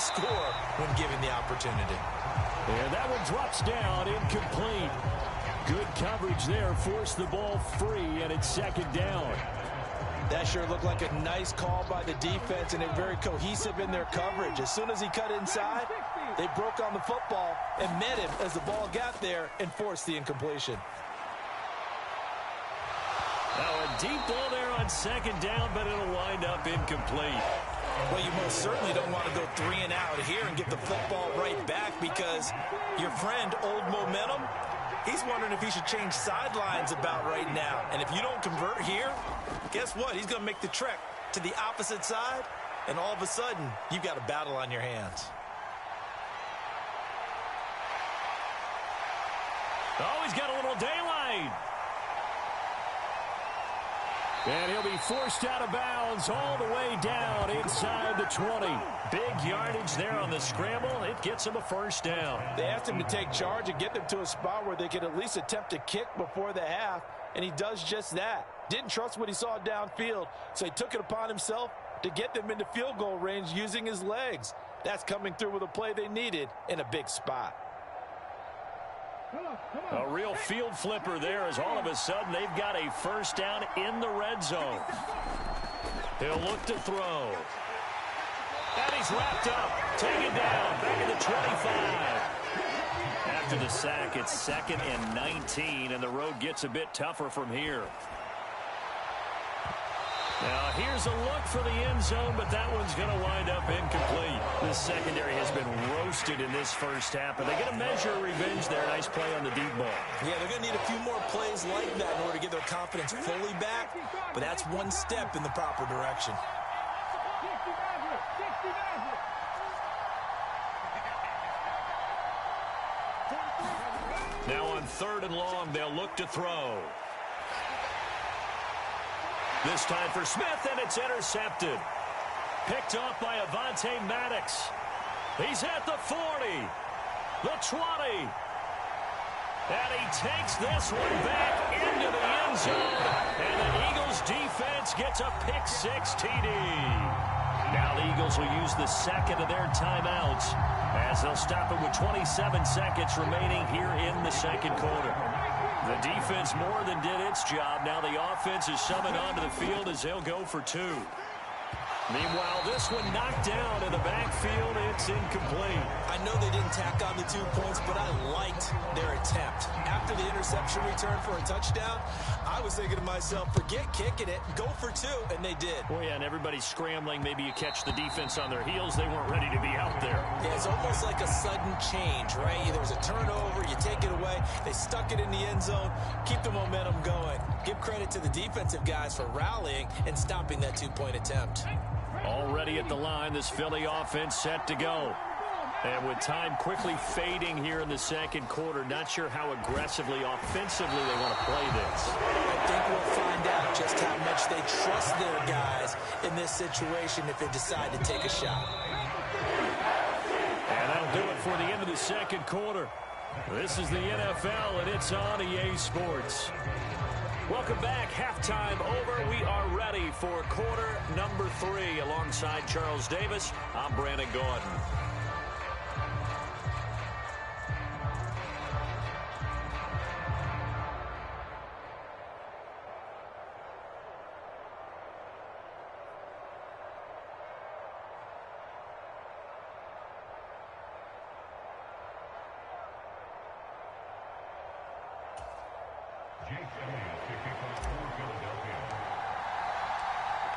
score when given the opportunity. And that one drops down, incomplete. Good coverage there, forced the ball free, and it's second down. That sure looked like a nice call by the defense, and they're very cohesive in their coverage. As soon as he cut inside, they broke on the football and met him as the ball got there and forced the incompletion. Now a deep ball there on second down, but it'll wind up incomplete. Well, you most certainly don't want to go 3 and out here and get the football right back, because your friend, Old Momentum, he's wondering if he should change sidelines about right now. And if you don't convert here, guess what? He's going to make the trek to the opposite side, and all of a sudden, you've got a battle on your hands. Oh, he's got a little daylight. And he'll be forced out of bounds all the way down inside the 20. Big yardage there on the scramble. It gets him a first down. They asked him to take charge and get them to a spot where they could at least attempt a kick before the half, and he does just that. Didn't trust what he saw downfield, so he took it upon himself to get them into field goal range using his legs. That's coming through with a play they needed in a big spot. A real field flipper there, as all of a sudden they've got a first down in the red zone. He'll look to throw. And he's wrapped up. Taken down. Back at the 25. After the sack, it's 2nd and 19, and the road gets a bit tougher from here. Now, here's a look for the end zone, but that one's going to wind up incomplete. The secondary has been roasted in this first half, but they get a measure of revenge there. Nice play on the deep ball. Yeah, they're going to need a few more plays like that in order to get their confidence fully back, but that's one step in the proper direction. Now on 3rd and long, they'll look to throw. This time for Smith, and it's intercepted. Picked off by Avonte Maddox. He's at the 40, the 20. And he takes this one back into the end zone. And the Eagles defense gets a pick-6 TD. Now the Eagles will use the second of their timeouts as they'll stop it with 27 seconds remaining here in the second quarter. The defense more than did its job. Now the offense is summoned onto the field as they'll go for 2. Meanwhile, this one knocked down in the backfield. It's incomplete. I know they didn't tack on the 2 points, but I liked their attempt. After the interception return for a touchdown, I was thinking to myself, forget kicking it, go for 2, and they did. Well, yeah, and everybody's scrambling. Maybe you catch the defense on their heels. They weren't ready to be out there. Yeah, it's almost like a sudden change, right? There was a turnover, you take it away. They stuck it in the end zone. Keep the momentum going. Give credit to the defensive guys for rallying and stopping that 2-point attempt. Already at the line, this Philly offense set to go. And with time quickly fading here in the second quarter, not sure how aggressively, offensively they want to play this. I think we'll find out just how much they trust their guys in this situation if they decide to take a shot. And that'll do it for the end of the second quarter. This is the NFL, and it's on EA Sports. Welcome back. Halftime over. We are ready for quarter number 3. Alongside Charles Davis, I'm Brandon Gordon.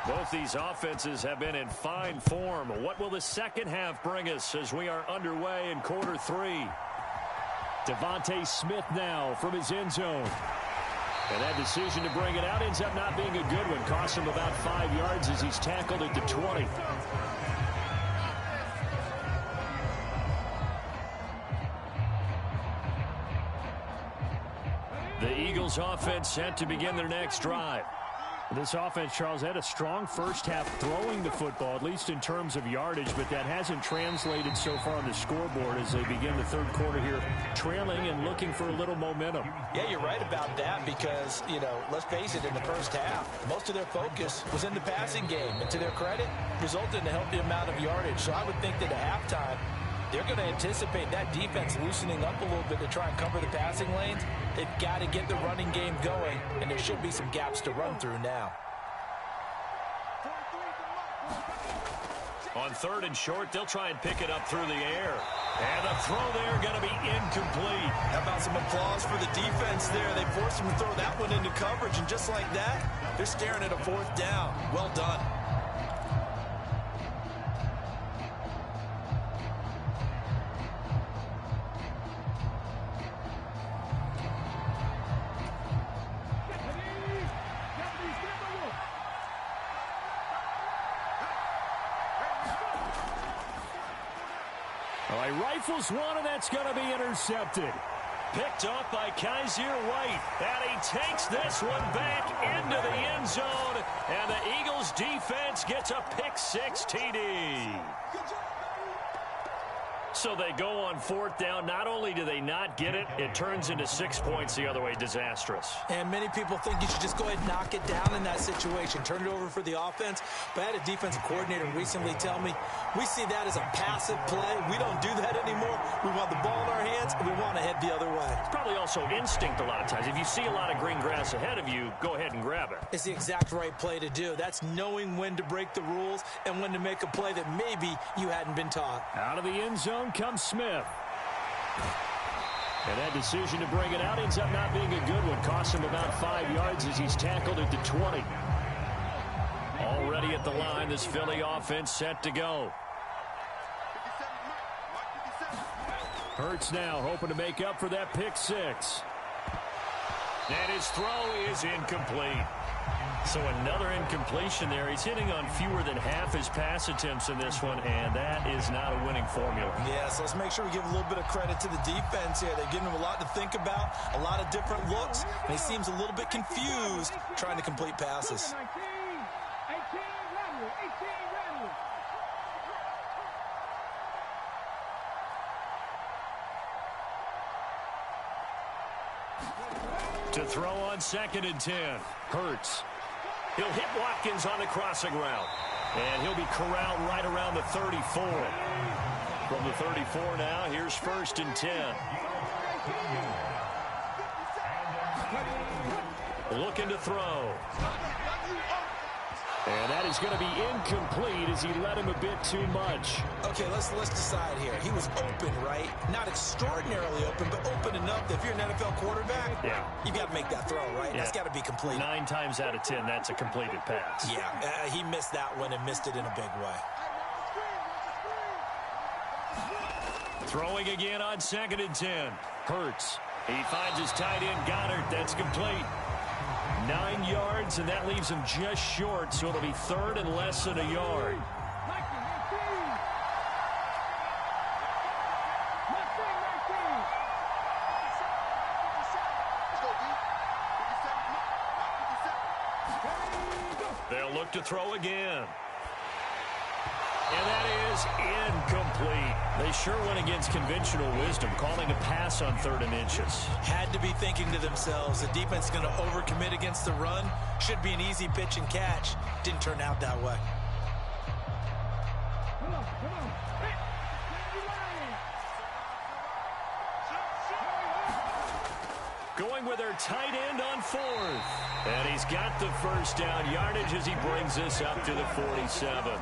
Both these offenses have been in fine form. What will the second half bring us as we are underway in quarter 3? Devontae Smith now from his end zone. And that decision to bring it out ends up not being a good one. Costs him about 5 yards as he's tackled at the 20. The Eagles offense set to begin their next drive. This offense, Charles, had a strong first half throwing the football, at least in terms of yardage, but that hasn't translated so far on the scoreboard as they begin the third quarter here, trailing and looking for a little momentum. Yeah, you're right about that because, you know, let's face it, in the first half, most of their focus was in the passing game, and to their credit, resulted in a healthy amount of yardage. So I would think that at halftime, they're going to anticipate that defense loosening up a little bit to try and cover the passing lanes. They've got to get the running game going, and there should be some gaps to run through now. On third and short, they'll try and pick it up through the air. And the throw there going to be incomplete. How about some applause for the defense there? They forced him to throw that one into coverage, and just like that, they're staring at a fourth down. Well done. All right, rifles one, and that's going to be intercepted. Picked off by Kaiser White, and he takes this one back into the end zone, and the Eagles defense gets a pick-six TD. So they go on fourth down. Not only do they not get it, it turns into 6 points the other way. Disastrous. And many people think you should just go ahead and knock it down in that situation. Turn it over for the offense. But I had a defensive coordinator recently tell me, we see that as a passive play. We don't do that anymore. We want the ball in our hands, and we want to head the other way. It's probably also instinct a lot of times. If you see a lot of green grass ahead of you, go ahead and grab it. It's the exact right play to do. That's knowing when to break the rules and when to make a play that maybe you hadn't been taught. Out of the end zone comes Smith. And that decision to bring it out ends up not being a good one. Costs him about 5 yards as he's tackled at the 20. Already at the line, this Philly offense set to go. Hurts now hoping to make up for that pick six. And his throw is incomplete. So another incompletion there. He's hitting on fewer than half his pass attempts in this one, and that is not a winning formula. Yeah, so let's make sure we give a little bit of credit to the defense here. They're giving him a lot to think about, a lot of different looks, and he seems a little bit confused trying to complete passes. To throw on 2nd and 10. Hurts. He'll hit Watkins on the crossing route. And he'll be corralled right around the 34. From the 34 now, here's 1st and 10. Looking to throw. And that is going to be incomplete as he led him a bit too much. Okay, let's decide here. He was open, right? Not extraordinarily open, but open enough that if you're an NFL quarterback, you've got to make that throw, right? Yeah. That's got to be complete. 9 times out of 10, that's a completed pass. Yeah, he missed that one and missed it in a big way. Throwing again on 2nd and 10. Hurts. He finds his tight end, Goddard. That's complete. 9 yards, and that leaves him just short, so it'll be 3rd and less than a yard. They'll look to throw again. And that is incomplete. They sure went against conventional wisdom, calling a pass on 3rd and inches. Had to be thinking to themselves, the defense is going to overcommit against the run. Should be an easy pitch and catch. Didn't turn out that way. Going with their tight end on 4th. And he's got the first down yardage as he brings this up to the 47.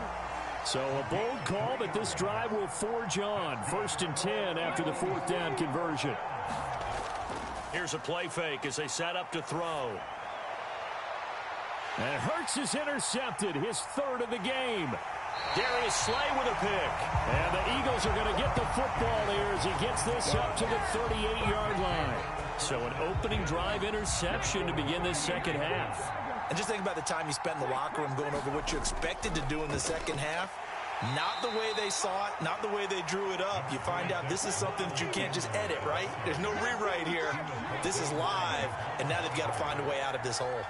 So a bold call, but this drive will forge on. 1st and 10 after the 4th down conversion. Here's a play fake as they set up to throw. And Hurts is intercepted, his 3rd of the game. Darius Slay with a pick. And the Eagles are going to get the football here as he gets this up to the 38-yard line. So an opening drive interception to begin this second half. And just think about the time you spent in the locker room going over what you expected to do in the second half. Not the way they saw it, not the way they drew it up. You find out this is something that you can't just edit, right? There's no rewrite here. This is live, and now they've got to find a way out of this hole.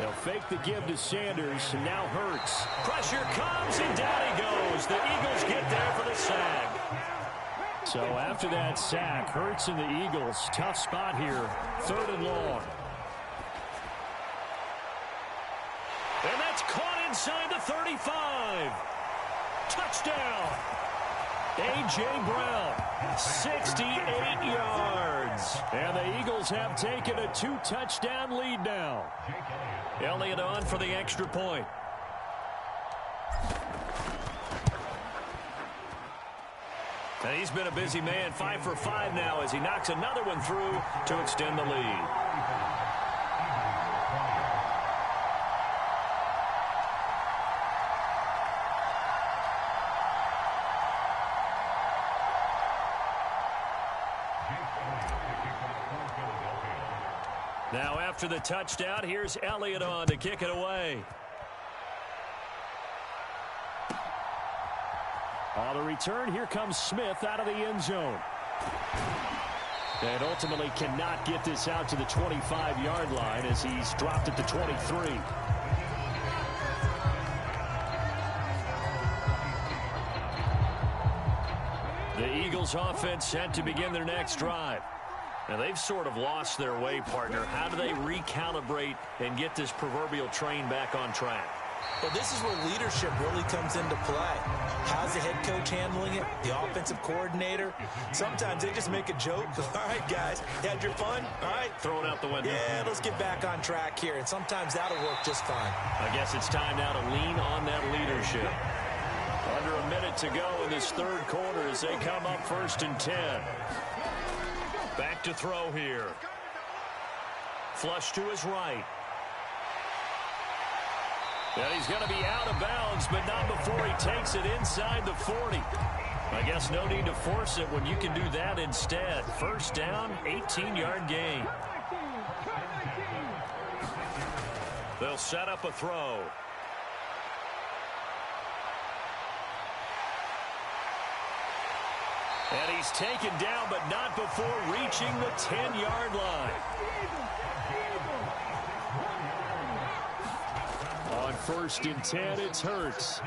They'll fake the give to Sanders, and now Hurts. Pressure comes, and down he goes. The Eagles get there for the sack. So after that sack, Hurts and the Eagles, tough spot here, 3rd and long. And that's caught inside the 35. Touchdown. A.J. Brown, 68 yards. And the Eagles have taken a 2-touchdown lead now. Elliott on for the extra point. And he's been a busy man, 5 for 5 now as he knocks another one through to extend the lead. Now after the touchdown, here's Elliott on to kick it away. On the return, here comes Smith out of the end zone. And ultimately cannot get this out to the 25-yard line as he's dropped it to 23. The Eagles offense set to begin their next drive. Now, they've sort of lost their way, partner. How do they recalibrate and get this proverbial train back on track? Well, this is where leadership really comes into play. How's the head coach handling it? The offensive coordinator? Sometimes they just make a joke. All right, guys, you had your fun? All right. Throw it out the window. Yeah, let's get back on track here. And sometimes that'll work just fine. I guess it's time now to lean on that leadership. Under a minute to go in this 3rd quarter as they come up 1st and 10. Back to throw here. Flush to his right. And he's going to be out of bounds, but not before he takes it inside the 40. I guess no need to force it when you can do that instead. 1st down, 18-yard gain. They'll set up a throw. And he's taken down, but not before reaching the 10-yard line. On 1st and 10, it's Hurts.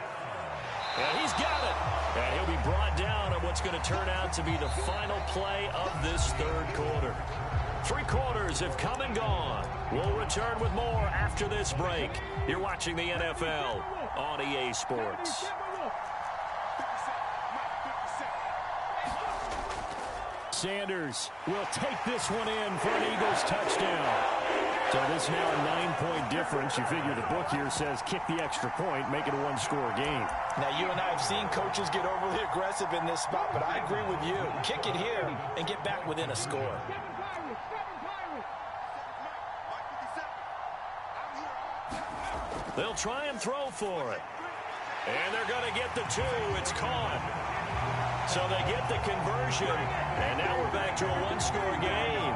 And he's got it. And he'll be brought down on what's going to turn out to be the final play of this 3rd quarter. 3 quarters have come and gone. We'll return with more after this break. You're watching the NFL on EA Sports. Sanders will take this one in for an Eagles touchdown. So this now a 9-point difference. You figure the book here says kick the extra point, make it a 1-score game. Now, you and I have seen coaches get overly aggressive in this spot, but I agree with you. Kick it here and get back within a score. They'll try and throw for it. And they're going to get the 2. It's caught. So they get the conversion, and now we're back to a 1-score game.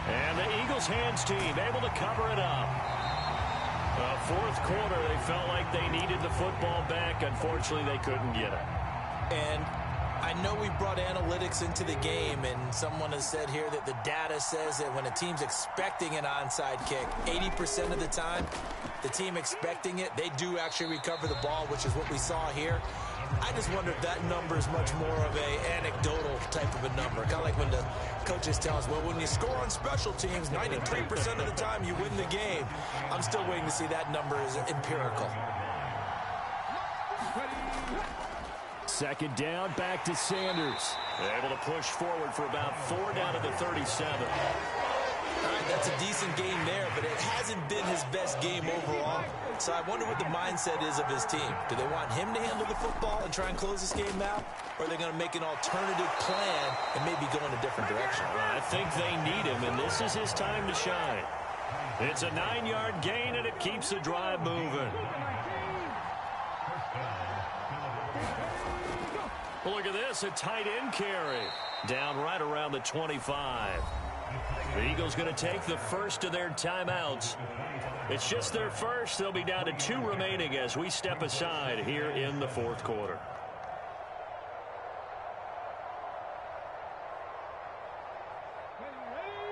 And the Eagles hands team able to cover it up. 4th quarter, they felt like they needed the football back. Unfortunately, they couldn't get it. And I know we brought analytics into the game, and someone has said here that the data says that when a team's expecting an onside kick, 80% of the time, the team expecting it, they do actually recover the ball, which is what we saw here. I just wonder if that number is much more of a anecdotal type of a number. Kind of like when the coaches tell us, well, when you score on special teams, 93% of the time you win the game. I'm still waiting to see that number is empirical. 2nd down, back to Sanders. Able to push forward for about 4 down to the 37. All right, that's a decent game there, but it hasn't been his best game overall. So I wonder what the mindset is of his team. Do they want him to handle the football and try and close this game out? Or are they going to make an alternative plan and maybe go in a different direction? Well, I think they need him, and this is his time to shine. It's a 9-yard gain, and it keeps the drive moving. Well, look at this, a tight end carry. Down right around the 25. The Eagles going to take the first of their timeouts. It's just their first. They'll be down to 2 remaining as we step aside here in the 4th quarter.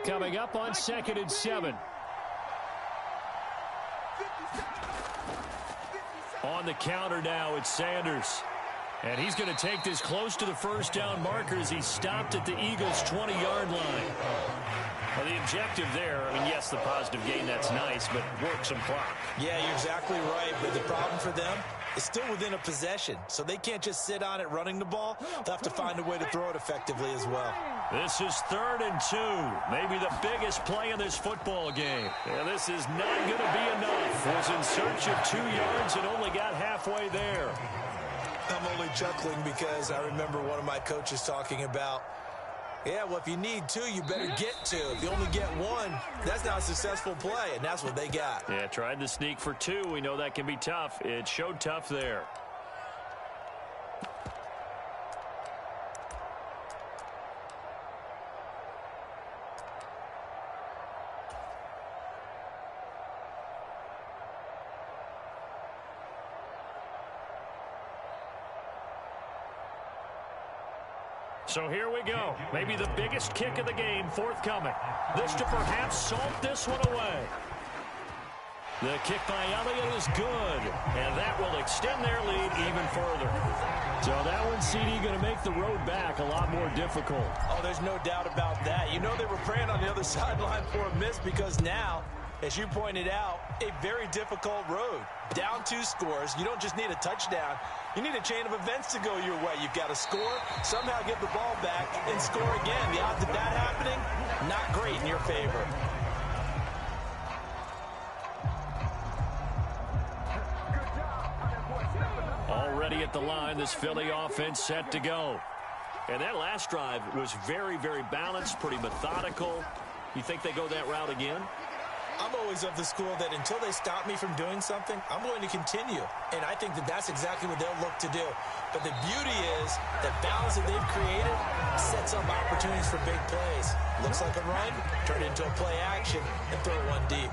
coming up on 2nd and 7. On the counter now, it's Sanders. And he's going to take this close to the first down marker as he stopped at the Eagles' 20-yard line. Well, the objective there, I mean, yes, the positive gain, that's nice, but work some clock. Yeah, you're exactly right, but the problem for them is still within a possession, so they can't just sit on it running the ball. They'll have to find a way to throw it effectively as well. This is 3rd and 2, maybe the biggest play in this football game. Yeah, this is not going to be enough. Was in search of 2 yards and only got halfway there. I'm only chuckling because I remember one of my coaches talking about, yeah, well, if you need 2, you better get 2. If you only get 1, that's not a successful play, and that's what they got. Yeah, tried to sneak for 2. We know that can be tough. It showed tough there. So here we go. Maybe the biggest kick of the game forthcoming. This to perhaps salt this one away. The kick by Elliott is good, and that will extend their lead even further. So that one, CD, going to make the road back a lot more difficult. Oh, there's no doubt about that. You know they were praying on the other sideline for a miss because now, as you pointed out, a very difficult road. Down 2 scores. You don't just need a touchdown. You need a chain of events to go your way. You've got to score, somehow get the ball back, and score again. The odds of that happening, not great in your favor. Already at the line, this Philly offense set to go. And that last drive was very, very balanced, pretty methodical. You think they go that route again? I'm always of the school that until they stop me from doing something, I'm going to continue. And I think that that's exactly what they'll look to do. But the beauty is that balance that they've created sets up opportunities for big plays. Looks like a run, turn it into a play action, and throw one deep.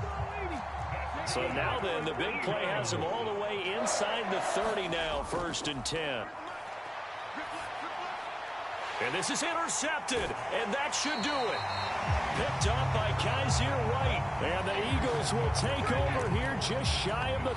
So now then, the big play has them all the way inside the 30 now, 1st and 10. And this is intercepted, and that should do it. Picked off by Kaiser White, and the Eagles will take over here just shy of the...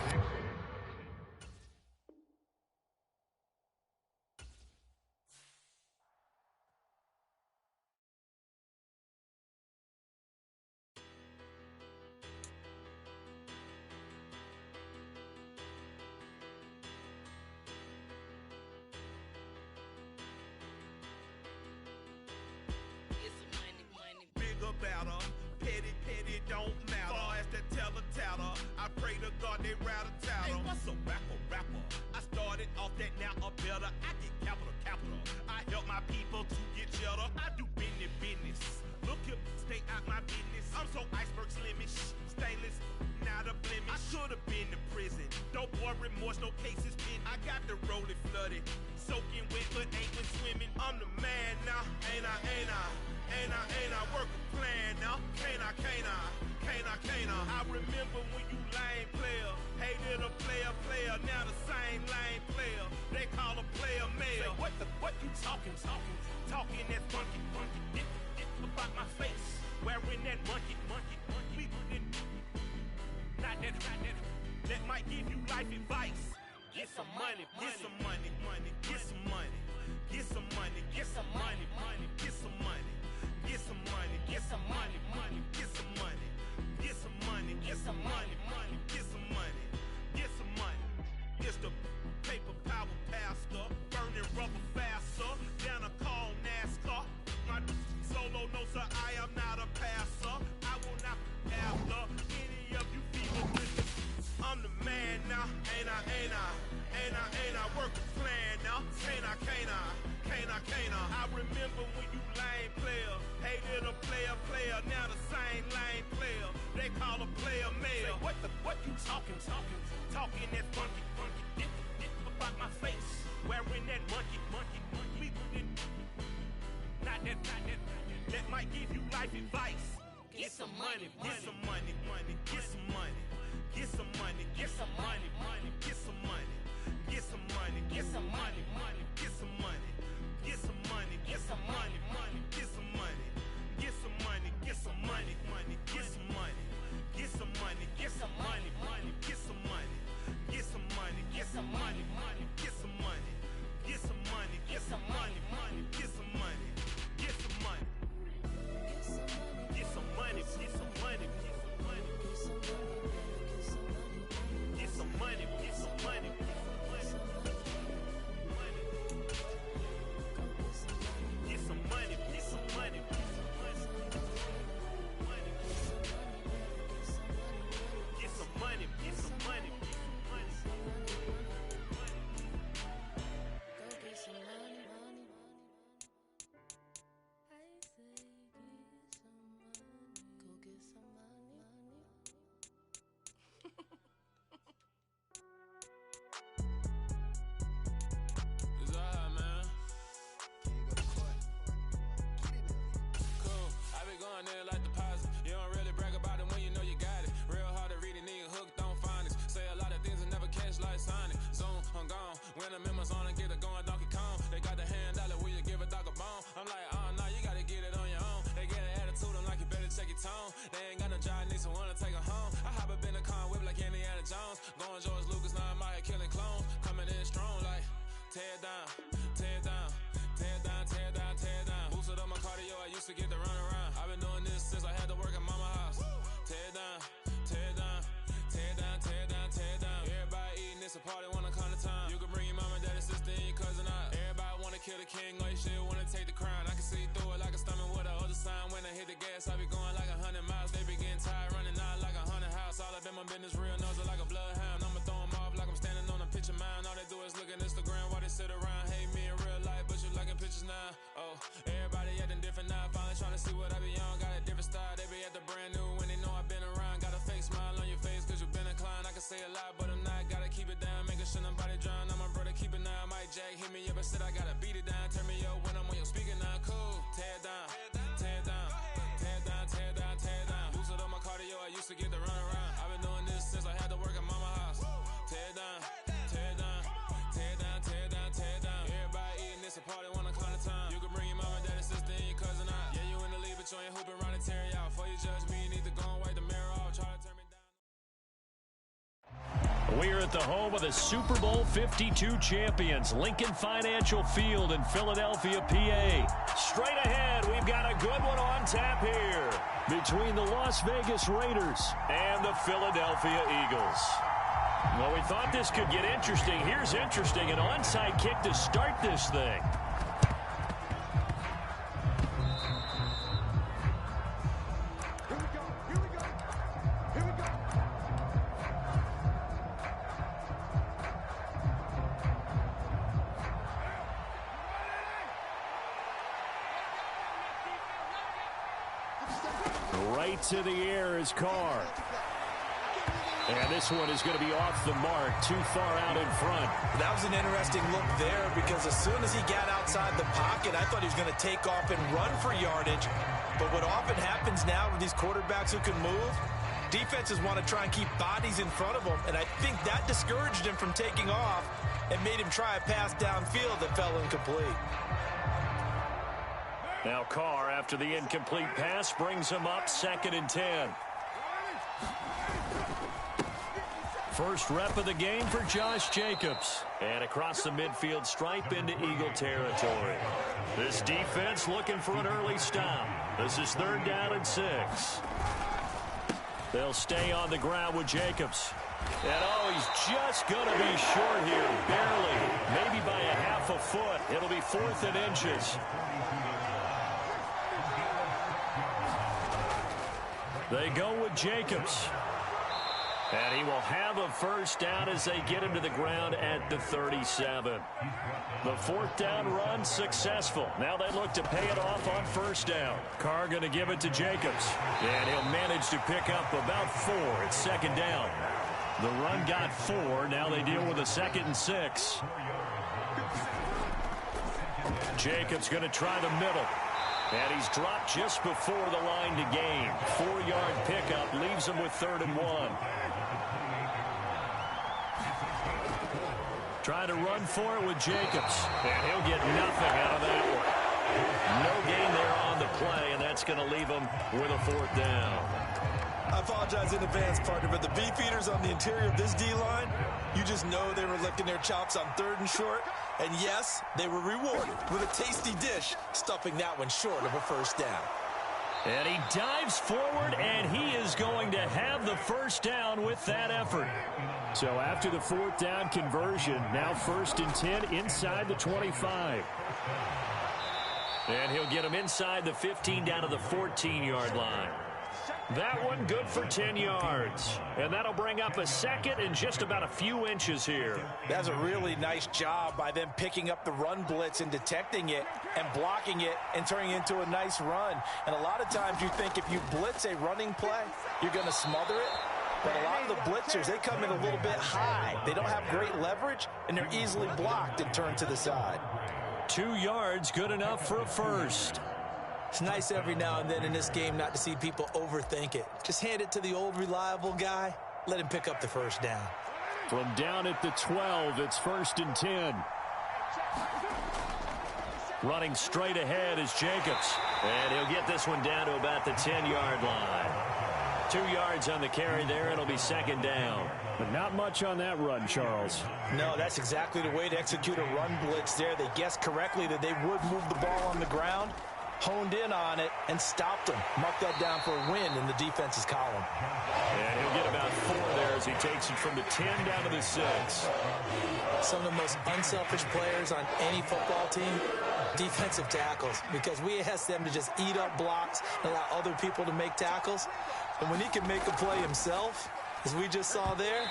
Get some money. tear it down, tear it down, tear it down, tear it down, tear it down. Boosted up my cardio, I used to get to run around. I've been doing this since I had to work at mama house. Tear it down, tear it down, tear it down, tear it down, tear it down. Everybody eating, it's a party, wanna count the time. You can bring your mama, daddy, sister, and your cousin out. Everybody wanna kill the king, or you shit wanna take the crown. I can see through it like a stomach with a other sign. When I hit the gas, I be going like 100 miles. They be getting tired, running out like 100 house. All up in my business, real nose like a bloodhound. I'ma throw them off like I'm standing on a picture mound. All they do is look at Instagram while they sit around. Hate me in real life, but you liking pictures now. Oh, everybody acting different now. Finally trying to see what I be on. Got a different style, they be at the brand new when they know I've been around. Got a fake smile on your face cause you been inclined. I can say a lot, but I'm not. Gotta keep it down, making sure nobody drown. I'm my brother, keep it now. Mike Jack hit me up and said I gotta beat it down. Turn me up when I'm on your speaker now. Cool, tear it down, tear it down, tear it down, tear it down, tear it down. Boosted up my cardio, I used to get to run around. I've been doing this since I had to work at mama house. Tear it down, tear it down, tear it down, tear it down, tear it down. Everybody eating, it's a party, wanna count the time. You can bring your mama, daddy, sister, and your cousin out. Yeah, you in the lead, but you ain't hooping around and tearing out. Before you judge me, you need to go and wipe the mirror off. Try to turn me down. We're at the home of the Super Bowl 52 champions, Lincoln Financial Field in Philadelphia, PA. Straight ahead, we've got a good one on tap here between the Las Vegas Raiders and the Philadelphia Eagles. Well, we thought this could get interesting. Here's interesting, an onside kick to start this thing. Right to the air is Carr. And this one is going to be off the mark, too far out in front. That was an interesting look there because as soon as he got outside the pocket, I thought he was going to take off and run for yardage. But what often happens now with these quarterbacks who can move, defenses want to try and keep bodies in front of them, and I think that discouraged him from taking off and made him try a pass downfield that fell incomplete. Now Carr, after the incomplete pass, brings him up 2nd and 10. First rep of the game for Josh Jacobs. And across the midfield stripe into Eagle territory. This defense looking for an early stop. This is 3rd down and 6. They'll stay on the ground with Jacobs. And oh, he's just going to be short here, barely. Maybe by a half a foot. It'll be 4th and inches. They go with Jacobs. And he will have a first down as they get him to the ground at the 37. The 4th down run successful. Now they look to pay it off on 1st down. Carr going to give it to Jacobs. And he'll manage to pick up about 4 at 2nd down. The run got 4. Now they deal with a 2nd and 6. Jacobs going to try the middle. And he's dropped just before the line to gain. 4-yard pickup leaves him with 3rd and 1. Trying to run for it with Jacobs. And he'll get nothing out of that one. No gain there on the play, and that's going to leave him with a 4th down. I apologize in advance, partner, but the beef eaters on the interior of this D-line, you just know they were licking their chops on 3rd and short. And yes, they were rewarded with a tasty dish, stuffing that one short of a 1st down. And he dives forward, and he is going to have the 1st down with that effort. So after the 4th down conversion, now 1st and 10 inside the 25. And he'll get him inside the 15 down to the 14-yard line. That one good for 10 yards. And that'll bring up a 2nd and just about a few inches here. That's a really nice job by them picking up the run blitz and detecting it and blocking it and turning it into a nice run. And a lot of times you think if you blitz a running play, you're going to smother it. But a lot of the blitzers, they come in a little bit high. They don't have great leverage, and they're easily blocked and turned to the side. 2 yards, good enough for a 1st. It's nice every now and then in this game not to see people overthink it. Just hand it to the old reliable guy. Let him pick up the 1st down. From down at the 12, it's 1st and 10. Running straight ahead is Jacobs. And he'll get this one down to about the 10-yard line. 2 yards on the carry there. It'll be second down. But not much on that run, Charles. No, that's exactly the way to execute a run blitz there. They guessed correctly that they would move the ball on the ground, honed in on it, and stopped them. Mark that down for a win in the defense's column. And he'll get about 4 there as he takes it from the 10 down to the 6. Some of the most unselfish players on any football team, defensive tackles, because we ask them to just eat up blocks and allow other people to make tackles. And when he can make a play himself, as we just saw there,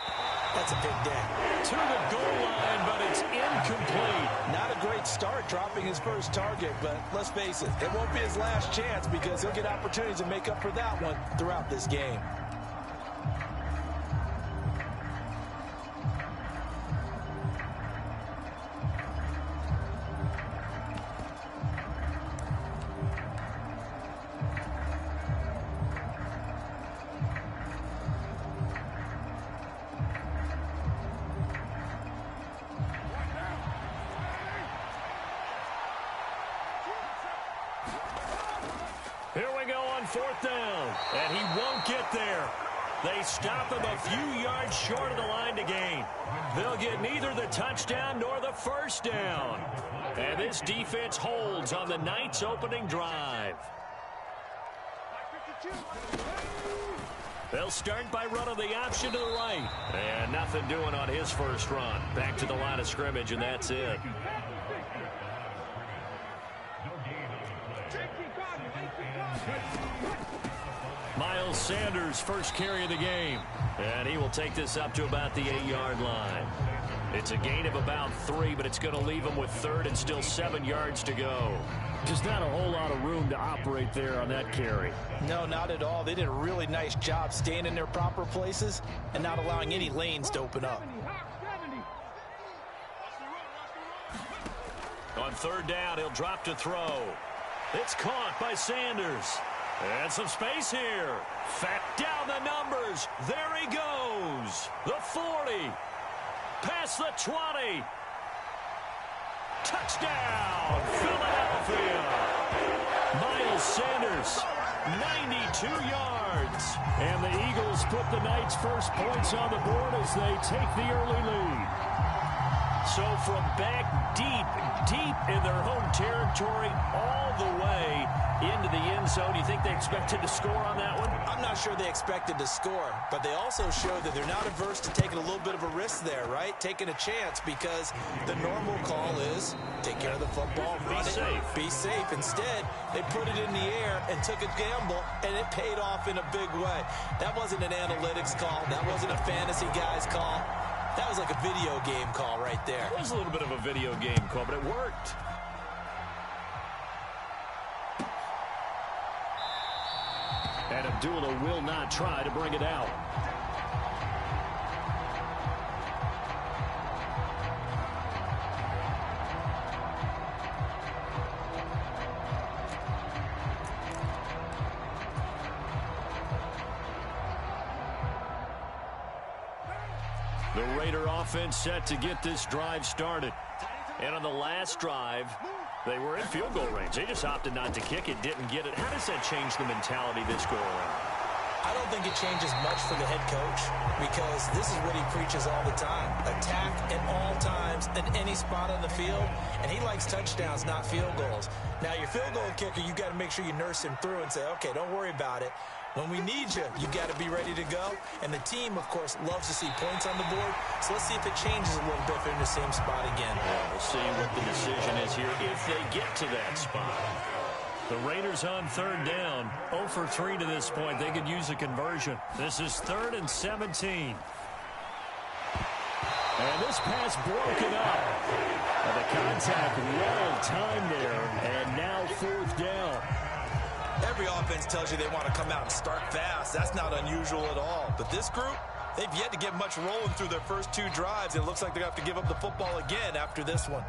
that's a big day. To the goal line, but it's incomplete. Not a great start dropping his first target, but let's face it, it won't be his last chance because he'll get opportunities to make up for that one throughout this game. Here we go on 4th down, and he won't get there. They stop him a few yards short of the line to gain. They'll get neither the touchdown nor the first down. And this defense holds on the Knights' opening drive. They'll start by running the option to the right. And nothing doing on his first run. Back to the line of scrimmage, and that's it. Miles Sanders, first carry of the game. And he will take this up to about the 8-yard line. It's a gain of about 3, but it's going to leave him with 3rd and still 7 yards to go. Just not a whole lot of room to operate there on that carry. No, not at all. They did a really nice job staying in their proper places and not allowing any lanes to open up. On 3rd down, he'll drop to throw. It's caught by Sanders. And some space here. Fat down the numbers. There he goes. The 40. Past the 20. Touchdown, Philadelphia. Miles Sanders, 92 yards. And the Eagles put the Knights' first points on the board as they take the early lead. So from back deep in their home territory all the way into the end zone, do you think they expected to score on that one? I'm not sure they expected to score, but they also showed that they're not averse to taking a little bit of a risk there, right? Taking a chance, because the normal call is take care of the football, run it, be safe. Instead, they put it in the air and took a gamble, and it paid off in a big way. That wasn't an analytics call. That wasn't a fantasy guy's call. That was like a video game call right there. It was a little bit of a video game call, but it worked. And Abdullah will not try to bring it out. The Raider offense set to get this drive started. And on the last drive, they were in field goal range. They just opted not to kick it, didn't get it. How does that change the mentality this go around? I don't think it changes much for the head coach, because this is what he preaches all the time. Attack at all times in any spot on the field, and he likes touchdowns, not field goals. Now, your field goal kicker, you got to make sure you nurse him through and say, okay, don't worry about it. When we need you, you got to be ready to go. And the team, of course, loves to see points on the board. So let's see if it changes a little bit if they're in the same spot again. Yeah, we'll see what the decision is here if they get to that spot. The Raiders on 3rd down. 0 for 3 to this point. They could use a conversion. This is 3rd and 17. And this pass broken up. And the contact well timed there. And now 4th down. Every offense tells you they want to come out and start fast. That's not unusual at all. But this group, they've yet to get much rolling through their first 2 drives. It looks like they're going to have to give up the football again after this one.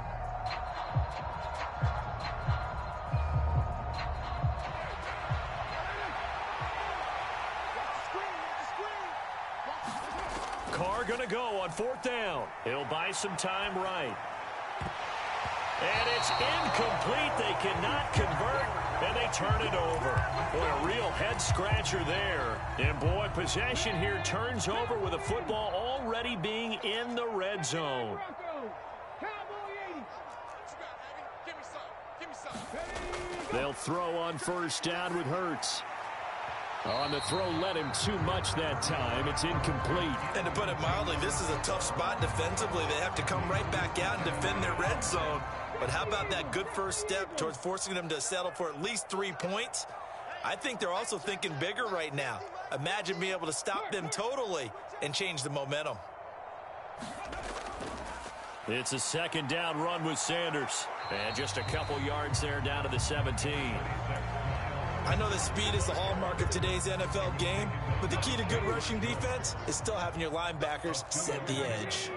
Carr going to go on 4th down. He'll buy some time right. And it's incomplete. They cannot convert. and they turn it over. Boy, a real head-scratcher there. And, boy, possession here turns over with the football already being in the red zone. They'll throw on first down with Hurts. On the throw, led him too much that time. It's incomplete. And to put it mildly, this is a tough spot defensively. They have to come right back out and defend their red zone. But how about that good first step towards forcing them to settle for at least 3 points? I think they're also thinking bigger right now. Imagine being able to stop them totally and change the momentum. It's a second down run with Sanders. And just a couple yards there down to the 17. I know that speed is the hallmark of today's NFL game, but the key to good rushing defense is still having your linebackers set the edge.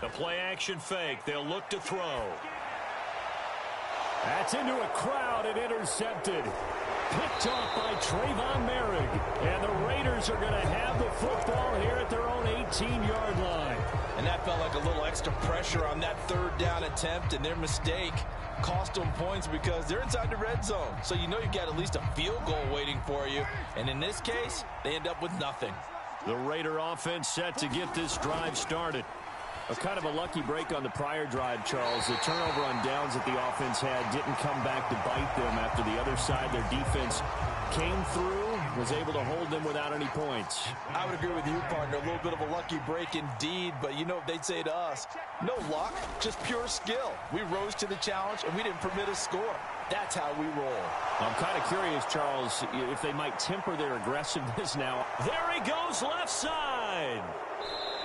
The play-action fake. They'll look to throw. That's into a crowd and intercepted. Picked off by Trayvon Merrick. And the Raiders are going to have the football here at their own 18-yard line. And that felt like a little extra pressure on that third down attempt, and their mistake cost them points because they're inside the red zone. So you know you've got at least a field goal waiting for you. And in this case, they end up with nothing. The Raider offense set to get this drive started. A kind of a lucky break on the prior drive, Charles. The turnover on downs that the offense had didn't come back to bite them after the other side. Their defense came through, was able to hold them without any points. I would agree with you, partner. A little bit of a lucky break indeed, but you know what they'd say to us? No luck, just pure skill. We rose to the challenge, and we didn't permit a score. That's how we roll. I'm kind of curious, Charles, if they might temper their aggressiveness now. There he goes, left side.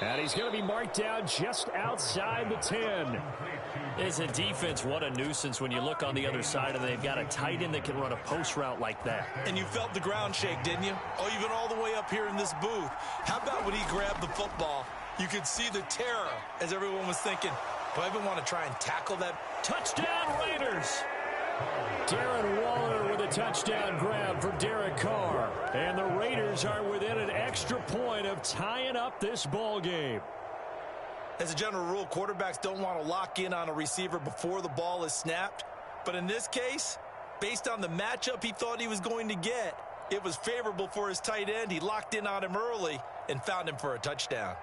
And he's going to be marked down just outside the 10. As a defense, what a nuisance when you look on the other side and they've got a tight end that can run a post route like that. And you felt the ground shake, didn't you? Oh, you've been all the way up here in this booth. How about when he grabbed the football? You could see the terror as everyone was thinking, do I even want to try and tackle that? Touchdown, Raiders! Darren Waller with a touchdown grab for Derek Carr. And the Raiders are within an extra point of tying up this ball game. As a general rule, quarterbacks don't want to lock in on a receiver before the ball is snapped. But in this case, based on the matchup he thought he was going to get, it was favorable for his tight end. He locked in on him early and found him for a touchdown.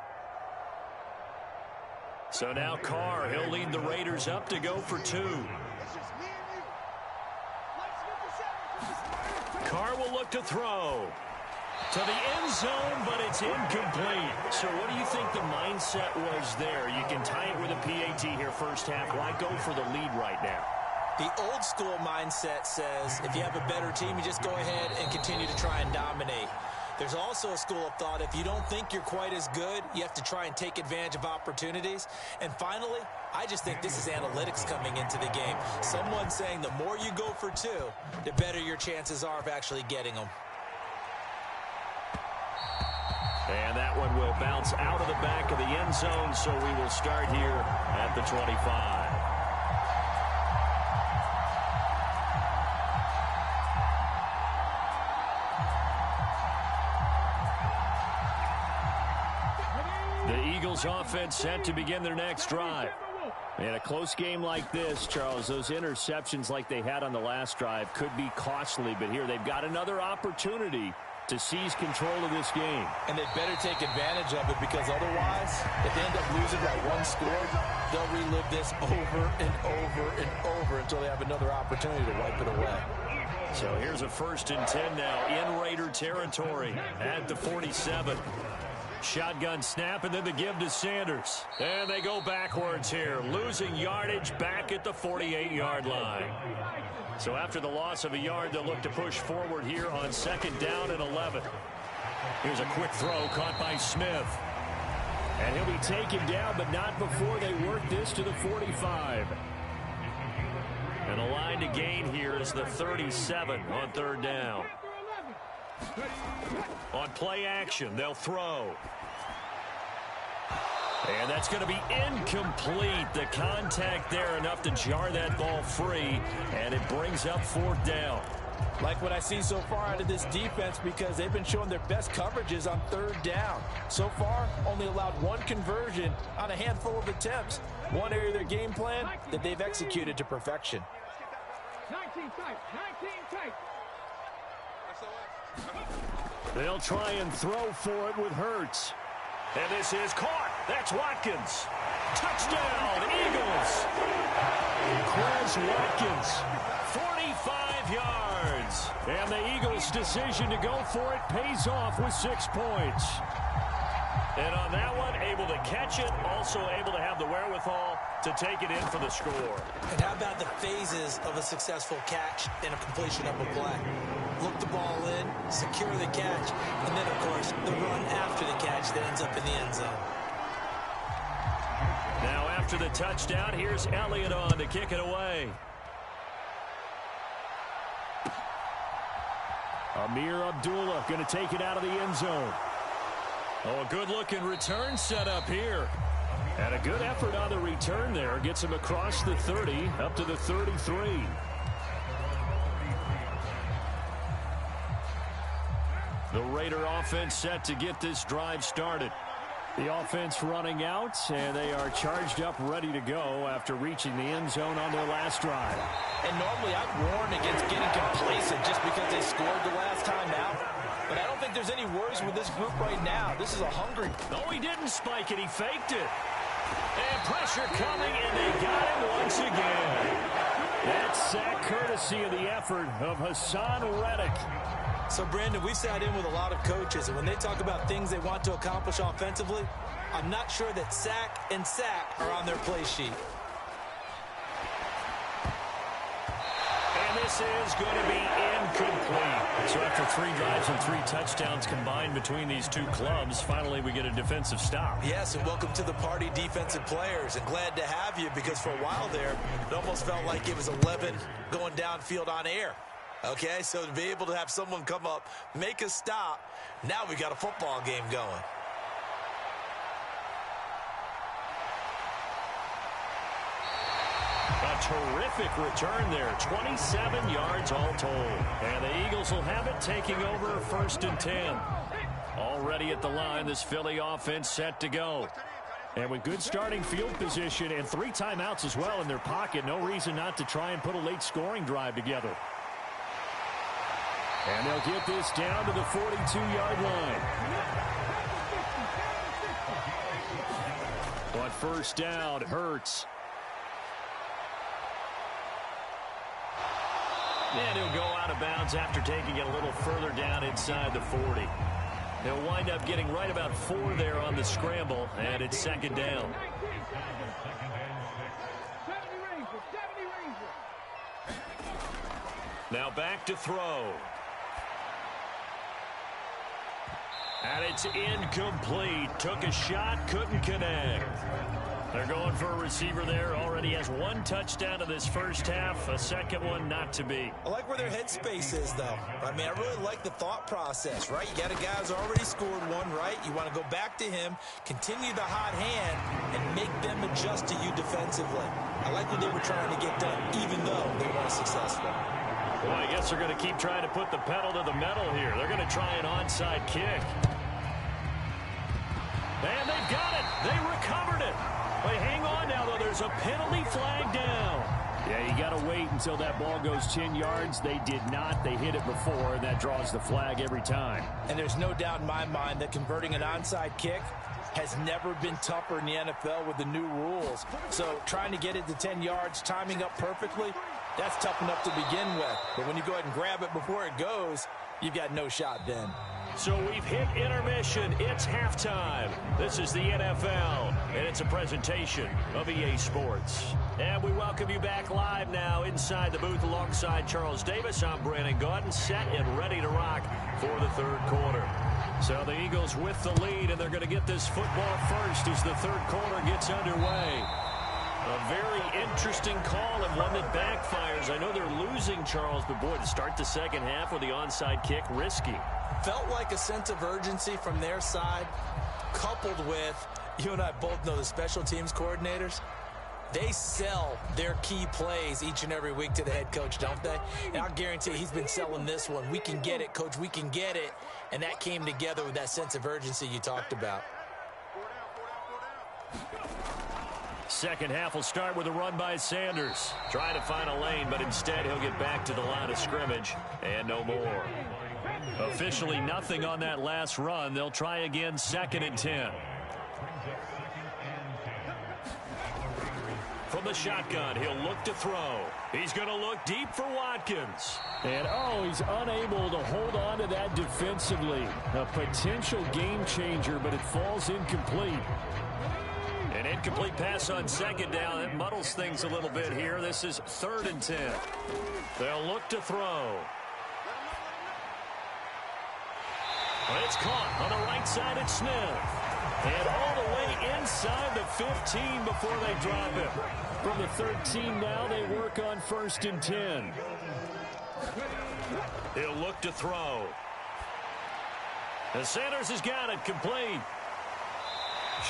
So now Carr, he'll lead the Raiders up to go for 2. Carr will look to throw to the end zone, but it's incomplete. So what do you think the mindset was there? You can tie it with a PAT here first half. Why go for the lead right now? The old school mindset says if you have a better team, you just go ahead and continue to try and dominate. There's also a school of thought, if you don't think you're quite as good, you have to try and take advantage of opportunities. And finally, I just think this is analytics coming into the game. Someone saying the more you go for 2, the better your chances are of actually getting them. And that one will bounce out of the back of the end zone, so we will start here at the 25. Offense set to begin their next drive. In a close game like this, Charles, those interceptions like they had on the last drive could be costly, but here they've got another opportunity to seize control of this game. And they better take advantage of it, because otherwise, if they end up losing by 1 score, they'll relive this over and over and over until they have another opportunity to wipe it away. So here's a 1st and 10 now in Raider territory at the 47. Shotgun snap, and then the give to Sanders. And they go backwards here, losing yardage back at the 48-yard line. So after the loss of a yard, they'll look to push forward here on 2nd down and 11. Here's a quick throw caught by Smith. And he'll be taken down, but not before they work this to the 45. And the line to gain here is the 37 on 3rd down. On play action, they'll throw. And that's going to be incomplete. The contact there enough to jar that ball free, and it brings up 4th down. Like what I see so far out of this defense because they've been showing their best coverages on third down. So far, only allowed one conversion on a handful of attempts. One area of their game plan that they've executed to perfection. 19 tight, 19 tight. They'll try and throw for it with Hurts. And this is caught. That's Watkins. Touchdown, Eagles. Chris Watkins. 45 yards. And the Eagles' decision to go for it pays off with 6 points. And on that one, able to catch it, also able to have the wherewithal to take it in for the score. And how about the phases of a successful catch and a completion of a play? Look the ball in, secure the catch, and then, of course, the run after the catch that ends up in the end zone. Now, after the touchdown, here's Elliott on to kick it away. Amir Abdullah going to take it out of the end zone. Oh, a good-looking return set up here. And a good effort on the return there. Gets him across the 30, up to the 33. The Raider offense set to get this drive started. The offense running out, and they are charged up, ready to go after reaching the end zone on their last drive. And normally I'd warn against getting complacent just because they scored the last time out. But I don't think there's any worries with this group right now. This is a hungry... No, he didn't spike it. He faked it. And pressure coming, and they got him once again. That's sack courtesy of the effort of Hassan Reddick. So, Brandon, we've sat in with a lot of coaches, and when they talk about things they want to accomplish offensively, I'm not sure that sack and sack are on their play sheet. And this is going to be incomplete. So after 3 drives and 3 touchdowns combined between these two clubs, finally we get a defensive stop. Yes, and welcome to the party, defensive players, and glad to have you because for a while there, it almost felt like it was 11 going downfield on air. Okay, so to be able to have someone come up, make a stop, now we got a football game going. A terrific return there, 27 yards all told. And the Eagles will have it, taking over 1st and 10. Already at the line, this Philly offense set to go. And with good starting field position and 3 timeouts as well in their pocket, no reason not to try and put a late scoring drive together. And they'll get this down to the 42-yard line. On 1st down, Hurts. And he'll go out of bounds after taking it a little further down inside the 40. They'll wind up getting right about 4 there on the scramble, and it's 2nd down. Now back to throw. And it's incomplete. Took a shot, couldn't connect. They're going for a receiver there. Already has 1 touchdown in this first half. A second one not to be. I like where their headspace is, though. I mean, I really like the thought process, right? You got a guy who's already scored 1, right? You want to go back to him, continue the hot hand, and make them adjust to you defensively. I like what they were trying to get done, even though they weren't successful. Well, I guess they're going to keep trying to put the pedal to the metal here. They're going to try an onside kick. And they've got it. They recovered it. But hang on now, though. There's a penalty flag down. Yeah, you got to wait until that ball goes 10 yards. They did not. They hit it before, and that draws the flag every time. And there's no doubt in my mind that converting an onside kick has never been tougher in the NFL with the new rules. So trying to get it to 10 yards, timing up perfectly, that's tough enough to begin with. But when you go ahead and grab it before it goes, you've got no shot then. So we've hit intermission. It's halftime. This is the NFL, and it's a presentation of EA Sports. And we welcome you back live now inside the booth alongside Charles Davis. I'm Brandon Gaudin, set and ready to rock for the 3rd quarter. So the Eagles with the lead, and they're going to get this football first as the 3rd quarter gets underway. A very interesting call and one that backfires. I know they're losing, Charles, but boy, to start the second half with the onside kick, risky. Felt like a sense of urgency from their side, coupled with, you and I both know the special teams coordinators. They sell their key plays each and every week to the head coach, don't they? And I'll guarantee he's been selling this one. We can get it, coach. We can get it. And that came together with that sense of urgency you talked about. Second half will start with a run by Sanders. Trying to find a lane, but instead he'll get back to the line of scrimmage and no more. Officially nothing on that last run. They'll try again, 2nd and 10. From the shotgun, he'll look to throw. He's going to look deep for Watkins. And, he's unable to hold on to that defensively. A potential game changer, but it falls incomplete. An incomplete pass on 2nd down. It muddles things a little bit here. This is 3rd and 10. They'll look to throw. It's caught on the right side at Smith. And all the way inside the 15 before they drop him. From the 13 now, they work on 1st and 10. He'll look to throw. And Sanders has got it complete.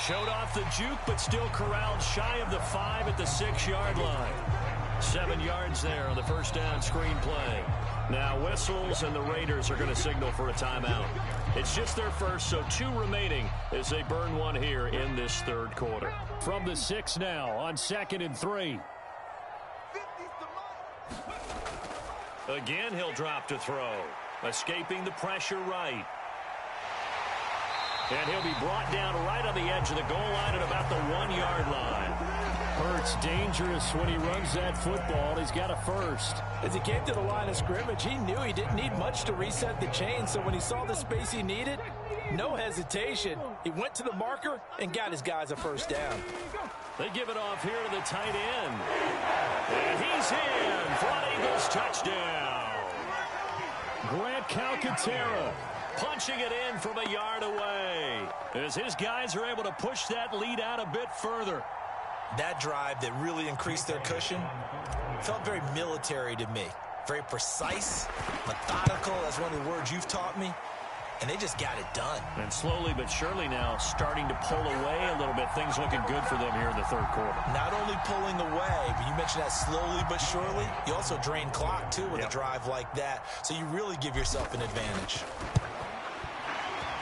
Showed off the juke, but still corralled shy of the 5 at the 6-yard line. 7 yards there on the first down screen play. Now whistles, and the Raiders are going to signal for a timeout. It's just their first, so 2 remaining as they burn one here in this 3rd quarter. From the 6 now on 2nd and 3. Again, he'll drop to throw. Escaping the pressure right. And he'll be brought down right on the edge of the goal line at about the 1-yard line. Hurts dangerous when he runs that football. He's got a first. As he came to the line of scrimmage, he knew he didn't need much to reset the chain. So when he saw the space he needed, no hesitation. He went to the marker and got his guys a first down. They give it off here to the tight end. And he's in for an Eagles touchdown. Grant Calcaterra punching it in from a yard away as his guys are able to push that lead out a bit further. That drive that really increased their cushion felt very military to me. Very precise, methodical. That's one of the words you've taught me. And they just got it done. And slowly but surely now starting to pull away a little bit. Things looking good for them here in the 3rd quarter. Not only pulling away, but you mentioned that slowly but surely. You also drain clock, too, with a drive like that. So you really give yourself an advantage.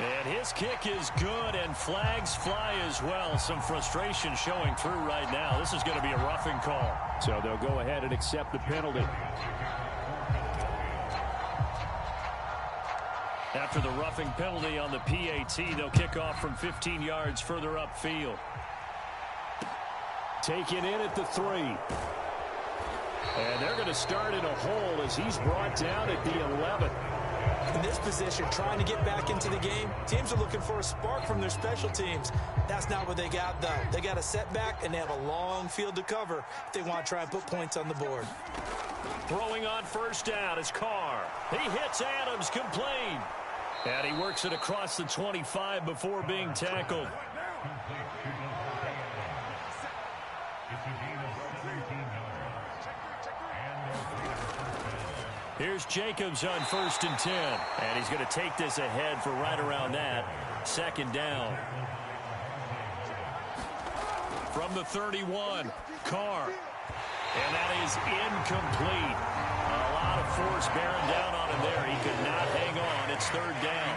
And his kick is good, and flags fly as well. Some frustration showing through right now. This is going to be a roughing call. So they'll go ahead and accept the penalty. After the roughing penalty on the PAT, they'll kick off from 15 yards further upfield. Taken in at the 3. And they're going to start in a hole as he's brought down at the 11. In this position, trying to get back into the game, teams are looking for a spark from their special teams. That's not what they got, though. They got a setback, and they have a long field to cover if they want to try and put points on the board. Throwing on first down is Carr. He hits Adams complete. And he works it across the 25 before being tackled. Here's Jacobs on 1st and 10. And he's going to take this ahead for right around that. 2nd down. From the 31, Carr. And that is incomplete. A lot of force bearing down on him there. He could not hang on. It's 3rd down.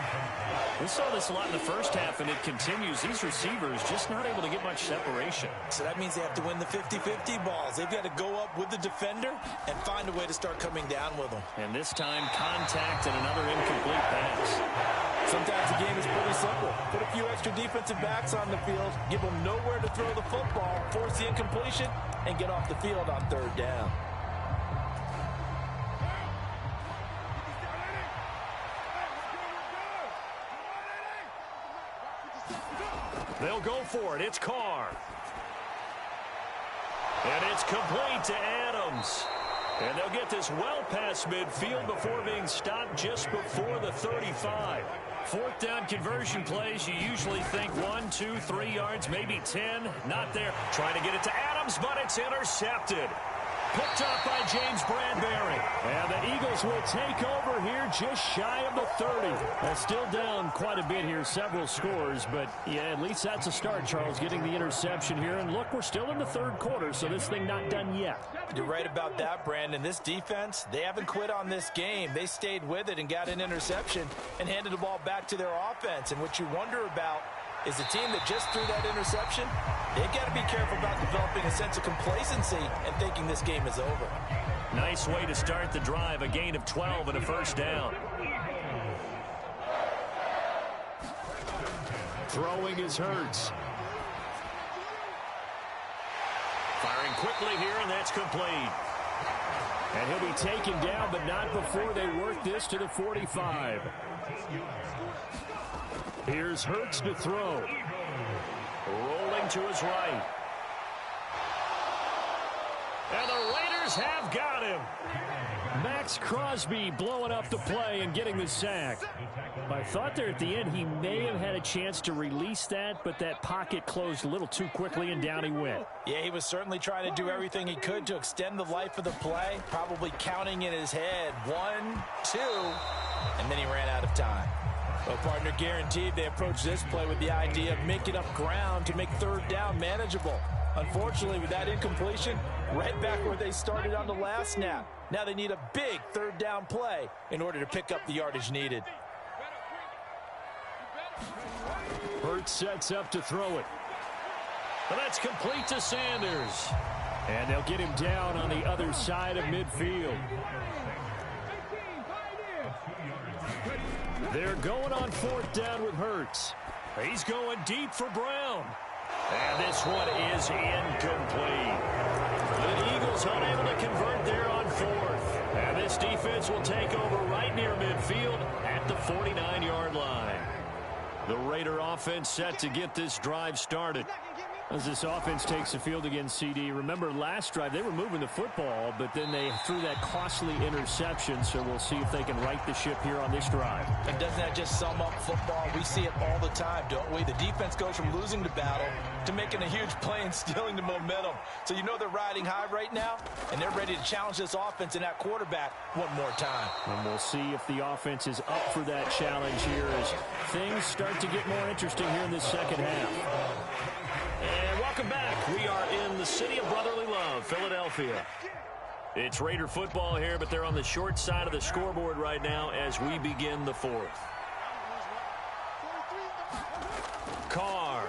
We saw this a lot in the first half, and it continues. These receivers just not able to get much separation. So that means they have to win the 50-50 balls. They've got to go up with the defender and find a way to start coming down with them. And this time, contact and another incomplete pass. Sometimes the game is pretty simple. Put a few extra defensive backs on the field, give them nowhere to throw the football, force the incompletion, and get off the field on 3rd down. They'll go for it. It's Carr. And it's complete to Adams. And they'll get this well past midfield before being stopped just before the 35. 4th down conversion plays, you usually think 1, 2, 3 yards, maybe 10. Not there. Trying to get it to Adams, but it's intercepted. Picked up by James Bradbury. And the Eagles will take over here just shy of the 30. They're still down quite a bit here, several scores. But, yeah, at least that's a start, Charles, getting the interception here. And, look, we're still in the third quarter, so this thing not done yet. You're right about that, Brandon. This defense, they haven't quit on this game. They stayed with it and got an interception and handed the ball back to their offense. And what you wonder about is the team that just threw that interception, they've got to be careful about developing a sense of complacency and thinking this game is over. Nice way to start the drive, a gain of 12 and a first down. Throwing is Hurts. Firing quickly here, and that's complete. And he'll be taken down, but not before they work this to the 45. Here's Hurts to throw. Rolling to his right. And the Raiders have got him. Max Crosby blowing up the play and getting the sack. I thought there at the end he may have had a chance to release that, but that pocket closed a little too quickly, and down he went. Yeah, he was certainly trying to do everything he could to extend the life of the play, probably counting in his head 1, 2, and then he ran out of time. Well, partner, guaranteed they approached this play with the idea of making up ground to make third down manageable. Unfortunately, with that incompletion, right back where they started on the last snap. Now they need a big third down play in order to pick up the yardage needed. Hurts sets up to throw it. But that's complete to Sanders. And they'll get him down on the other side of midfield. They're going on fourth down with Hurts. He's going deep for Brown. And this one is incomplete. The Eagles unable to convert there on fourth. And this defense will take over right near midfield at the 49-yard line. The Raider offense set to get this drive started. As this offense takes the field against CD, remember last drive they were moving the football, but then they threw that costly interception, so we'll see if they can right the ship here on this drive. And doesn't that just sum up football? We see it all the time, don't we? The defense goes from losing the battle to making a huge play and stealing the momentum. So you know they're riding high right now, and they're ready to challenge this offense and that quarterback one more time. And we'll see if the offense is up for that challenge here as things start to get more interesting here in this second half. And welcome back. We are in the city of brotherly love, Philadelphia. It's Raider football here, but they're on the short side of the scoreboard right now as we begin the fourth. Carr.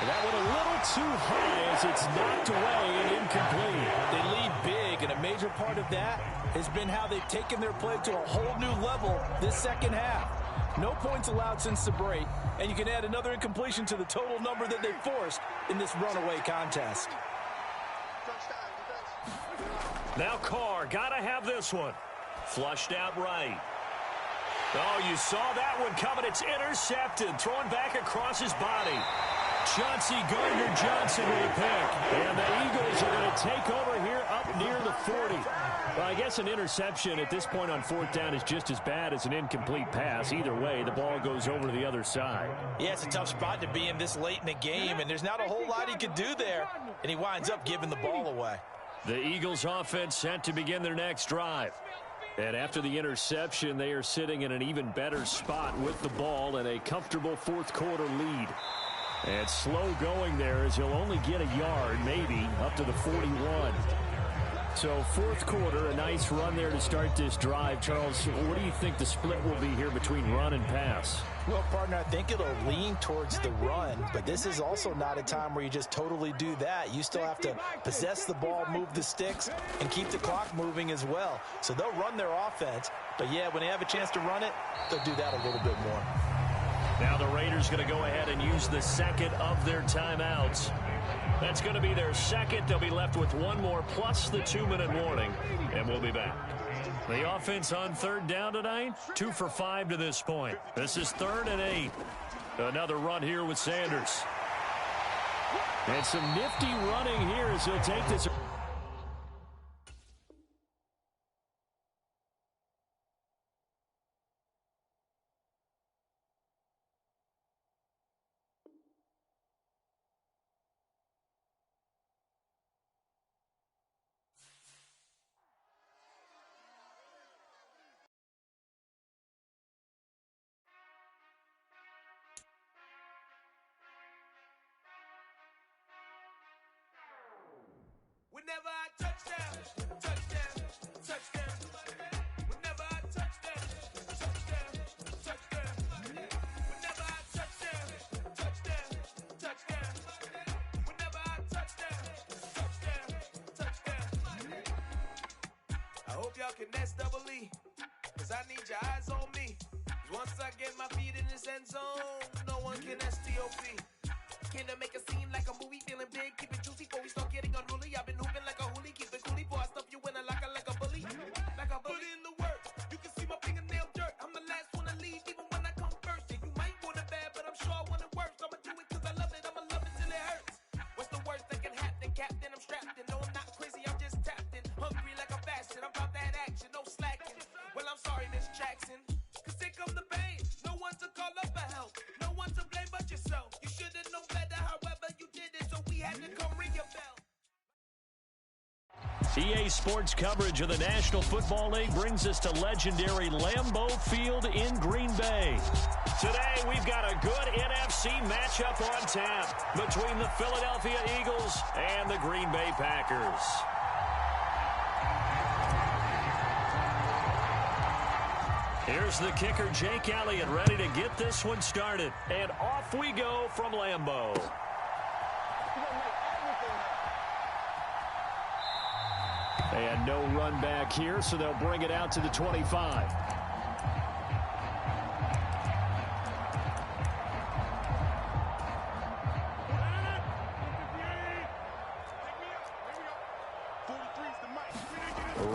And that one a little too high as it's knocked away and incomplete. They lead big, and a major part of that has been how they've taken their play to a whole new level this second half. No points allowed since the break, and you can add another incompletion to the total number that they forced in this runaway contest. Now Carr, gotta have this one. Flushed out right. Oh, you saw that one coming. It's intercepted. Thrown back across his body. Chauncey Gardner-Johnson with a pick. And the Eagles are going to take over here up near the 40. Well, I guess an interception at this point on fourth down is just as bad as an incomplete pass. Either way, the ball goes over to the other side. Yeah, it's a tough spot to be in this late in the game, and there's not a whole lot he could do there, and he winds up giving the ball away. The Eagles offense set to begin their next drive. And after the interception, they are sitting in an even better spot with the ball and a comfortable fourth quarter lead. And slow going there as he'll only get a yard, maybe, up to the 41. So fourth quarter, a nice run there to start this drive. Charles, what do you think the split will be here between run and pass? Well, partner, I think it'll lean towards the run, but this is also not a time where you just totally do that. You still have to possess the ball, move the sticks, and keep the clock moving as well. So they'll run their offense, but yeah, when they have a chance to run it, they'll do that a little bit more. Now the Raiders going to go ahead and use the second of their timeouts. That's going to be their second. They'll be left with one more plus the 2-minute warning, and we'll be back. The offense on third down tonight, 2 for 5 to this point. This is 3rd and 8. Another run here with Sanders. And some nifty running here as he'll take this. y'all can nest double E. Cause I need your eyes on me. Once I get my feet in this end zone, no one can STOP. Can I make a scene like a movie, feeling big, keep it juicy before we start getting unruly. I've been hooping like a hoolie, keep it coolie before I stuff you in a locker like a bully. Like a bully. Put in the work, you can see my fingernail dirt. I'm the last one to leave, even when I come first. Yeah, you might want it bad, but I'm sure I want it worse. I'ma do it cause I love it, I'ma love it till it hurts. What's the worst that can happen, Captain? I'm strapped in, no I'm not crazy, I'm just tapped in. Hungry like I'm fasting, I'm about that action, no slacking. Well, I'm sorry, Miss Jackson. Cause here come the pain. No one to call up for help. No one to blame but yourself. You should have known better, however you did it, so we had to come ring your bell. EA Sports coverage of the National Football League brings us to legendary Lambeau Field in Green Bay. Today, we've got a good NFC matchup on tap between the Philadelphia Eagles and the Green Bay Packers. Here's the kicker, Jake Elliott, ready to get this one started. And off we go from Lambeau. And no run back here, so they'll bring it out to the 25.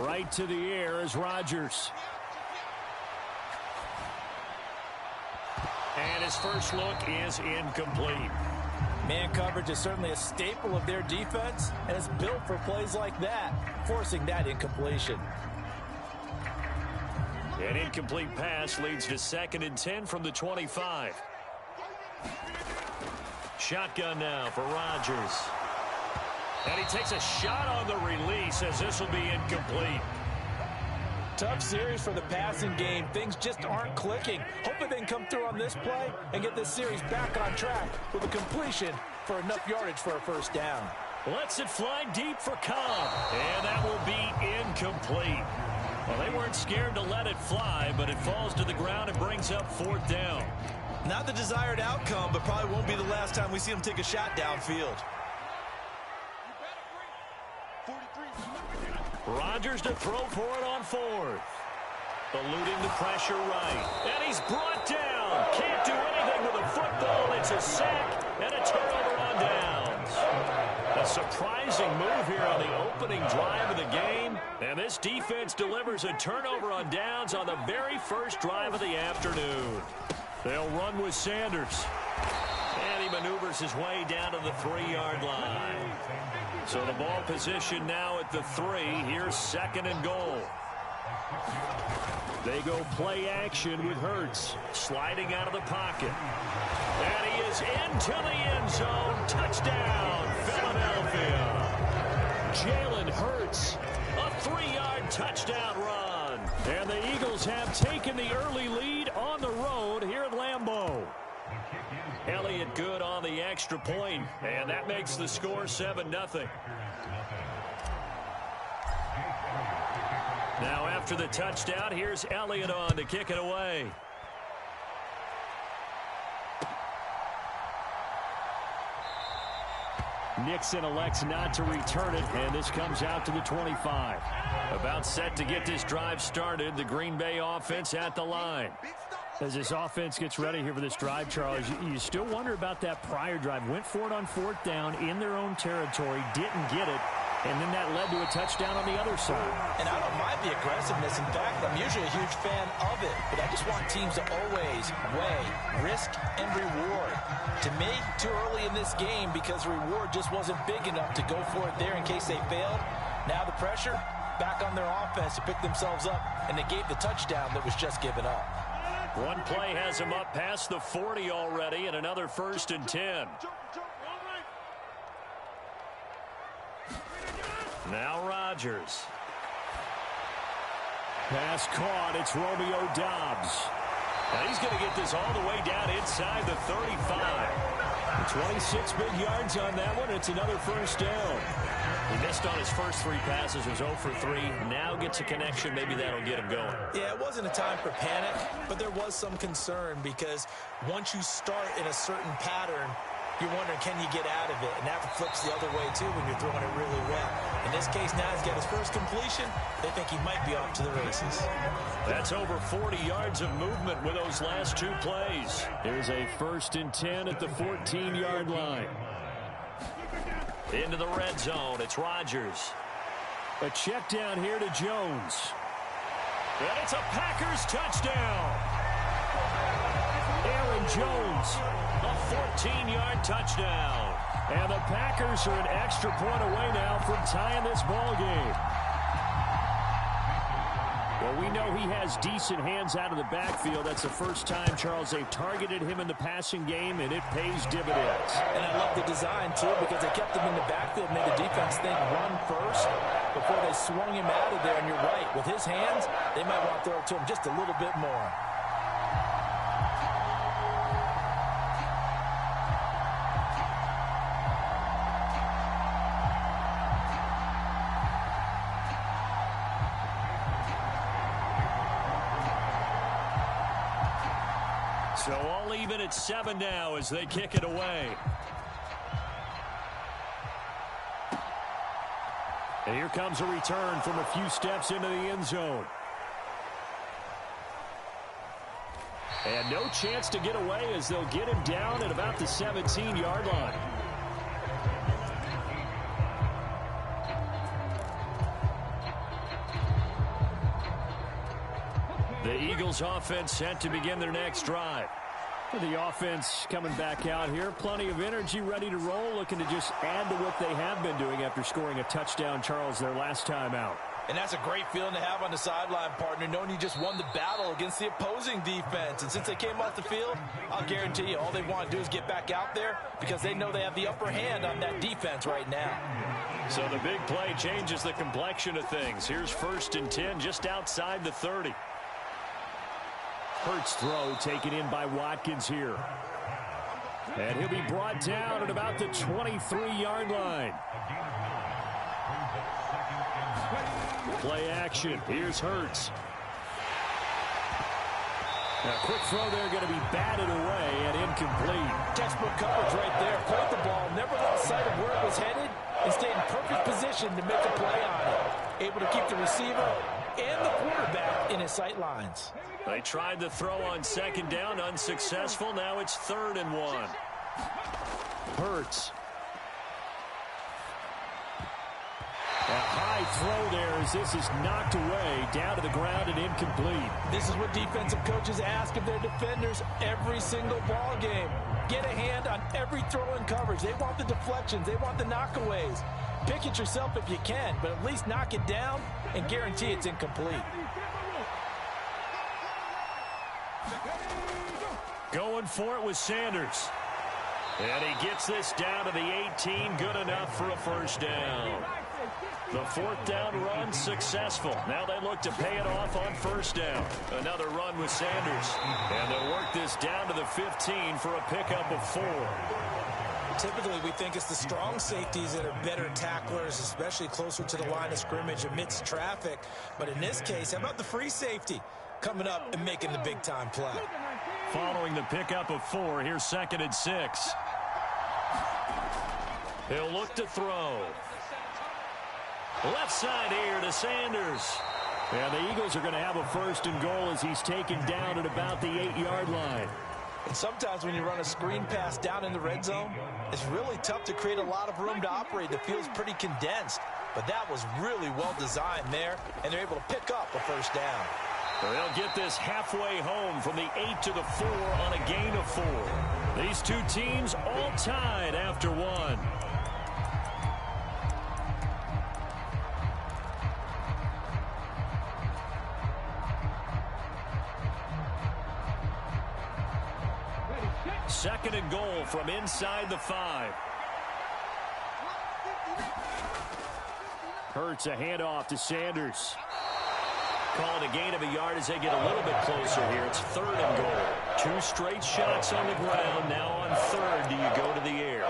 Right to the air is Rodgers. And his first look is incomplete. Man coverage is certainly a staple of their defense, and it's built for plays like that, forcing that incompletion. An incomplete pass leads to 2nd and 10 from the 25. Shotgun now for Rodgers. And he takes a shot on the release as this will be incomplete. Tough series for the passing game. Things just aren't clicking. Hoping they can come through on this play and get this series back on track with a completion for enough yardage for a first down. Lets it fly deep for Cobb. And that will be incomplete. Well, they weren't scared to let it fly, but it falls to the ground and brings up 4th down. Not the desired outcome, but probably won't be the last time we see him take a shot downfield. Rodgers to throw for it on 4th. Eluding the pressure right. And he's brought down. Can't do anything with a football. It's a sack and a turnover on downs. A surprising move here on the opening drive of the game. And this defense delivers a turnover on downs on the very first drive of the afternoon. They'll run with Sanders. And he maneuvers his way down to the 3-yard line. So the ball position now at the 3. Here's 2nd and goal. They go play action with Hurts. Sliding out of the pocket. And he is into the end zone. Touchdown, Philadelphia. Jalen Hurts. A 3-yard touchdown run. And the Eagles have taken the early lead on the road here at Lambeau. Elliott good on the extra point, and that makes the score 7-0. Now after the touchdown, here's Elliott on to kick it away. Nixon elects not to return it, and this comes out to the 25. About set to get this drive started, the Green Bay offense at the line. As this offense gets ready here for this drive, Charles, you still wonder about that prior drive. Went for it on 4th down in their own territory, didn't get it, and then that led to a touchdown on the other side. And I don't mind the aggressiveness. In fact, I'm usually a huge fan of it, but I just want teams to always weigh risk and reward. To me, too early in this game because the reward just wasn't big enough to go for it there in case they failed. Now the pressure back on their offense to pick themselves up, and they gave the touchdown that was just given up. One play has him up past the 40 already, and another 1st and 10. Now Rodgers. Pass caught. It's Romeo Doubs. And he's going to get this all the way down inside the 35. 26 big yards on that one. It's another 1st down. He missed on his first 3 passes, was 0 for 3. Now gets a connection. Maybe that'll get him going. Yeah, it wasn't a time for panic, but there was some concern because once you start in a certain pattern, you're wondering, can you get out of it? And that flips the other way, too, when you're throwing it really well. In this case, now he's got his first completion. They think he might be off to the races. That's over 40 yards of movement with those last 2 plays. Here's a 1st and 10 at the 14-yard line. Into the red zone, it's Rodgers. A check down here to Jones. And it's a Packers touchdown. Aaron Jones, a 14-yard touchdown. And the Packers are an extra point away now from tying this ball game. Well, we know he has decent hands out of the backfield. That's the first time, Charles, they've targeted him in the passing game, and it pays dividends. And I love the design, too, because they kept him in the backfield, made the defense think run first before they swung him out of there. And you're right, with his hands, they might want to throw it to him just a little bit more. So all even at 7 now as they kick it away. And here comes a return from a few steps into the end zone. And no chance to get away as they'll get him down at about the 17-yard line. The Eagles offense set to begin their next drive. The offense coming back out here. Plenty of energy, ready to roll, looking to just add to what they have been doing after scoring a touchdown, Charles, their last time out. And that's a great feeling to have on the sideline, partner, knowing you just won the battle against the opposing defense. And since they came off the field, I'll guarantee you all they want to do is get back out there because they know they have the upper hand on that defense right now. So the big play changes the complexion of things. Here's 1st and 10 just outside the 30. Hurts throw taken in by Watkins here. And he'll be brought down at about the 23-yard line. Play action. Here's Hurts. A quick throw there going to be batted away and incomplete. Textbook coverage right there. Played the ball, never lost sight of where it was headed, and stayed in perfect position to make a play on it. Able to keep the receiver and the quarterback in his sight lines. They tried the throw on 2nd down, unsuccessful. Now it's 3rd and 1. Hurts. A high throw there as this is knocked away, down to the ground and incomplete. This is what defensive coaches ask of their defenders every single ball game. Get a hand on every throw in coverage. They want the deflections. They want the knockaways. Pick it yourself if you can, but at least knock it down and guarantee it's incomplete. Going for it with Sanders. And he gets this down to the 18. Good enough for a 1st down. The 4th down run successful. Now they look to pay it off on 1st down. Another run with Sanders. And they'll work this down to the 15 for a pickup of 4. Typically, we think it's the strong safeties that are better tacklers, especially closer to the line of scrimmage amidst traffic. But in this case, how about the free safety coming up and making the big-time play? Following the pickup of 4, here's 2nd and 6. He'll look to throw. Left side here to Sanders. And the Eagles are going to have a 1st and goal as he's taken down at about the 8-yard line. And sometimes when you run a screen pass down in the red zone, it's really tough to create a lot of room to operate. The field's pretty condensed. But that was really well designed there, and they're able to pick up a 1st down. They'll get this halfway home from the 8 to the 4 on a gain of 4. These two teams all tied after 1. Second and goal from inside the 5. Hurts a handoff to Sanders. Calling a gain of a yard as they get a little bit closer here. It's 3rd and goal. 2 straight shots on the ground. Now on 3rd, do you go to the air?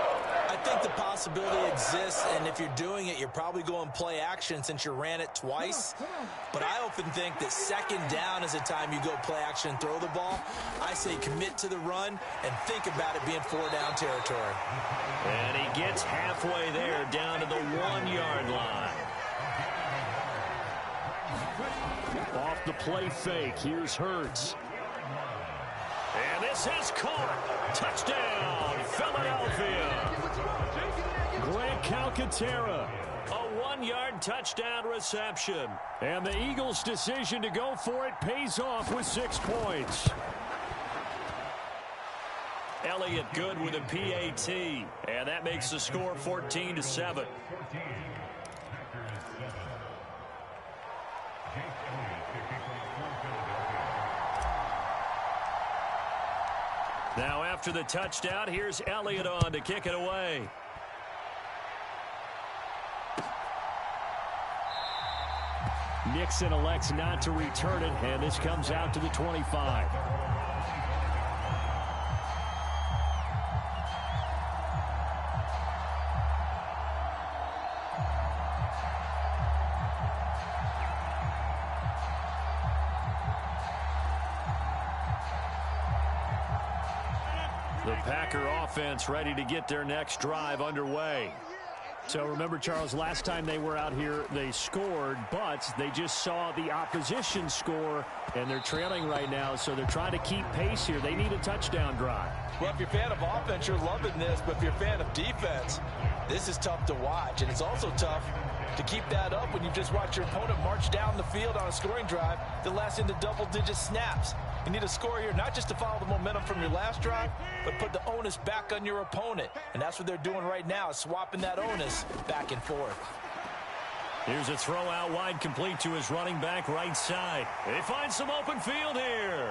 I think the possibility exists, and if you're doing it, you're probably going play action since you ran it twice. But I often think that second down is the time you go play action and throw the ball. I say commit to the run and think about it being 4-down territory. And he gets halfway there, down to the 1-yard line. Off the play fake, here's Hurts. And this is caught. Touchdown, Philadelphia. Grant Calcaterra, a 1-yard touchdown reception. And the Eagles' decision to go for it pays off with 6 points. Elliott good with a PAT. And that makes the score 14-7. Now after the touchdown, here's Elliott on to kick it away. Nixon elects not to return it, and this comes out to the 25. The Packer offense ready to get their next drive underway. So remember, Charles, last time they were out here, they scored, but they just saw the opposition score, and they're trailing right now, so they're trying to keep pace here. They need a touchdown drive. Well, if you're a fan of offense, you're loving this, but if you're a fan of defense, this is tough to watch, and it's also tough to keep that up when you've just watched your opponent march down the field on a scoring drive that lasts into double-digit snaps. You need a score here, not just to follow the momentum from your last drive, but put the onus back on your opponent. And that's what they're doing right now, swapping that onus back and forth. Here's a throw out wide, complete to his running back right side. They find some open field here.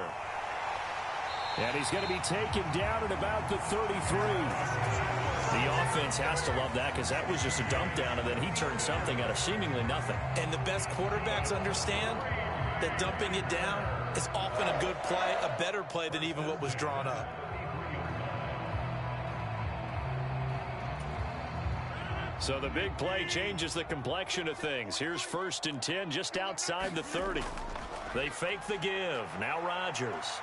And he's going to be taken down at about the 33. The offense has to love that, because that was just a dump down, and then he turned something out of seemingly nothing. And the best quarterbacks understand that dumping it down is often a good play, a better play than even what was drawn up. So the big play changes the complexion of things. Here's 1st and 10 just outside the 30. They fake the give. Now Rodgers.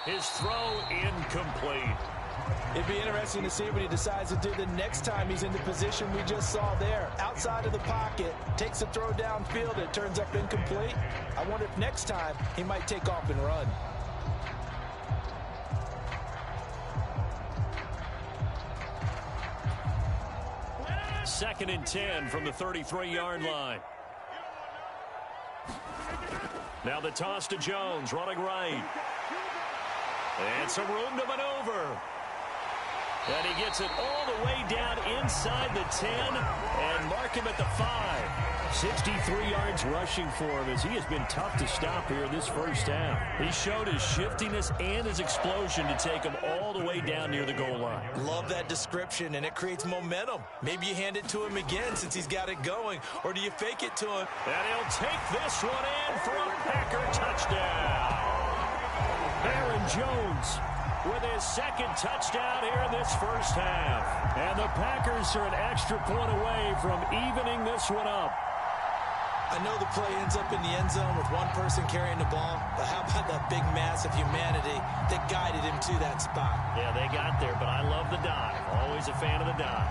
His throw incomplete. It'd be interesting to see what he decides to do the next time he's in the position we just saw there. Outside of the pocket, takes a throw downfield, it turns up incomplete. I wonder if next time he might take off and run. Second and 10 from the 33-yard line. Now the toss to Jones, running right. And some room to maneuver. And he gets it all the way down inside the 10 and mark him at the 5. 63 yards rushing for him, as he has been tough to stop here this first half. He showed his shiftiness and his explosion to take him all the way down near the goal line. Love that description, and it creates momentum. Maybe you hand it to him again since he's got it going, or do you fake it to him? And he'll take this one in for a Packer touchdown. Aaron Jones with his second touchdown here in this first half. And the Packers are an extra point away from evening this one up. I know the play ends up in the end zone with one person carrying the ball, but how about that big mass of humanity that guided him to that spot? Yeah, they got there, but I love the dive. Always a fan of the dive.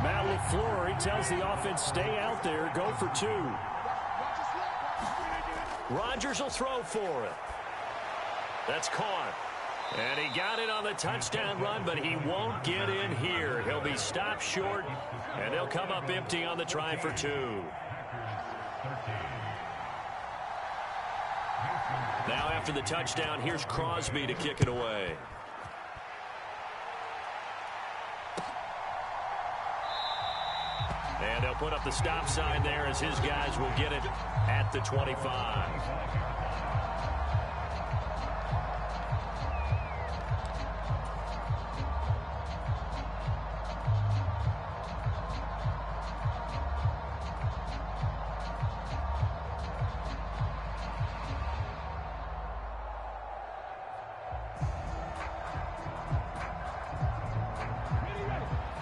Matt LaFleur, he tells the offense, stay out there, go for 2. Rodgers will throw for it. That's caught. And he got it on the touchdown run, but he won't get in here. He'll be stopped short, and they'll come up empty on the try for 2. Now after the touchdown, here's Crosby to kick it away. And they'll put up the stop sign there as his guys will get it at the 25.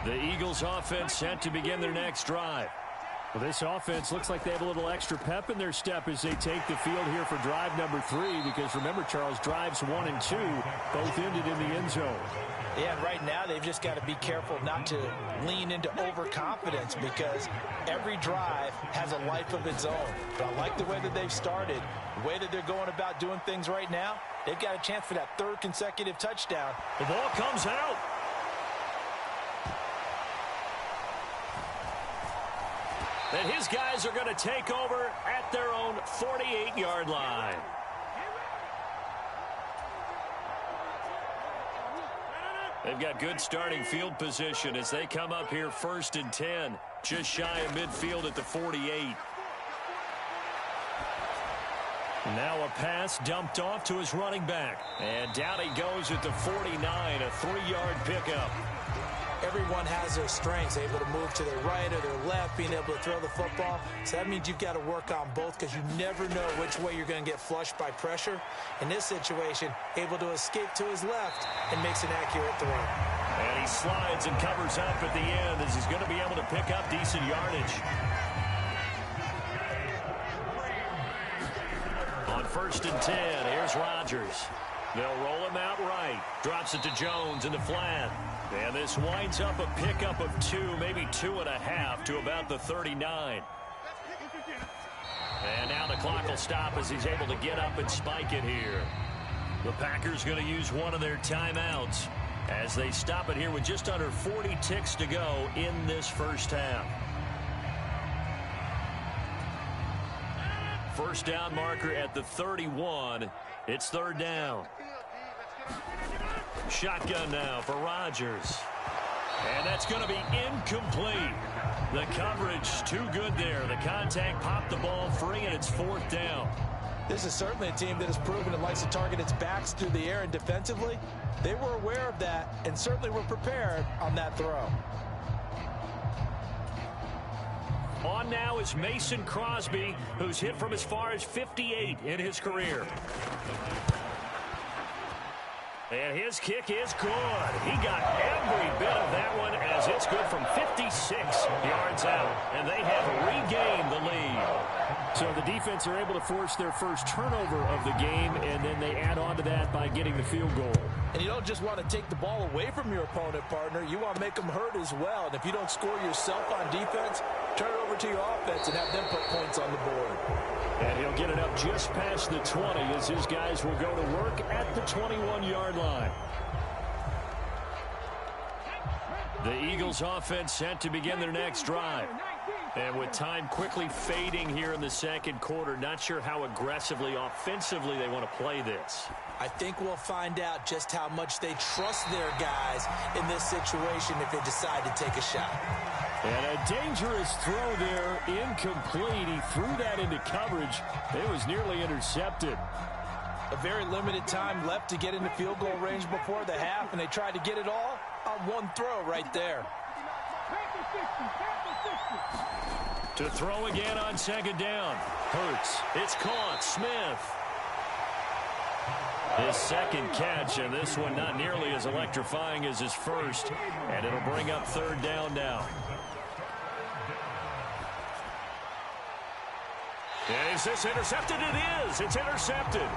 The Eagles offense set to begin their next drive. Well, this offense looks like they have a little extra pep in their step as they take the field here for drive number 3, because remember, Charles, drives 1 and 2 both ended in the end zone. Yeah, and right now they've just got to be careful not to lean into overconfidence, because every drive has a life of its own. But I like the way that they've started, the way that they're going about doing things right now. They've got a chance for that 3rd consecutive touchdown. The ball comes out. And his guys are going to take over at their own 48-yard line. They've got good starting field position as they come up here 1st and 10, just shy of midfield at the 48. Now a pass dumped off to his running back. And down he goes at the 49, a 3-yard pickup. Everyone has their strengths, able to move to their right or their left, being able to throw the football. So that means you've got to work on both, because you never know which way you're going to get flushed by pressure. In this situation, able to escape to his left and makes an accurate throw. And he slides and covers up at the end as he's going to be able to pick up decent yardage. On 1st and 10, here's Rodgers. They'll roll him out right. Drops it to Jones in the flat. And this winds up a pickup of 2, maybe 2.5 to about the 39. And now the clock will stop as he's able to get up and spike it here. The Packers going to use one of their timeouts as they stop it here with just under 40 ticks to go in this first half. First down marker at the 31. It's 3rd down. Shotgun now for Rodgers. And that's going to be incomplete. The coverage too good there. The contact popped the ball free, and it's 4th down. This is certainly a team that has proven it likes to target its backs through the air, and defensively, they were aware of that and certainly were prepared on that throw. On now is Mason Crosby, who's hit from as far as 58 in his career. And his kick is good. He got every bit of that one as it's good from 56 yards out. And they have regained the lead. So the defense are able to force their first turnover of the game, and then they add on to that by getting the field goal. And you don't just want to take the ball away from your opponent, partner. You want to make them hurt as well. And if you don't score yourself on defense, turn it over to your offense and have them put points on the board. And he'll get it up just past the 20 as his guys will go to work at the 21-yard line. The Eagles offense set to begin their next drive. And with time quickly fading here in the 2nd quarter, not sure how aggressively, offensively they want to play this. I think we'll find out just how much they trust their guys in this situation if they decide to take a shot. And a dangerous throw there, incomplete. He threw that into coverage. It was nearly intercepted. A very limited time left to get into field goal range before the half, and they tried to get it all on one throw right there. To throw again on 2nd down. Hurts. It's caught. Smith. His 2nd catch, and this one not nearly as electrifying as his first. And it'll bring up 3rd down now. Is this intercepted? It is. It's intercepted.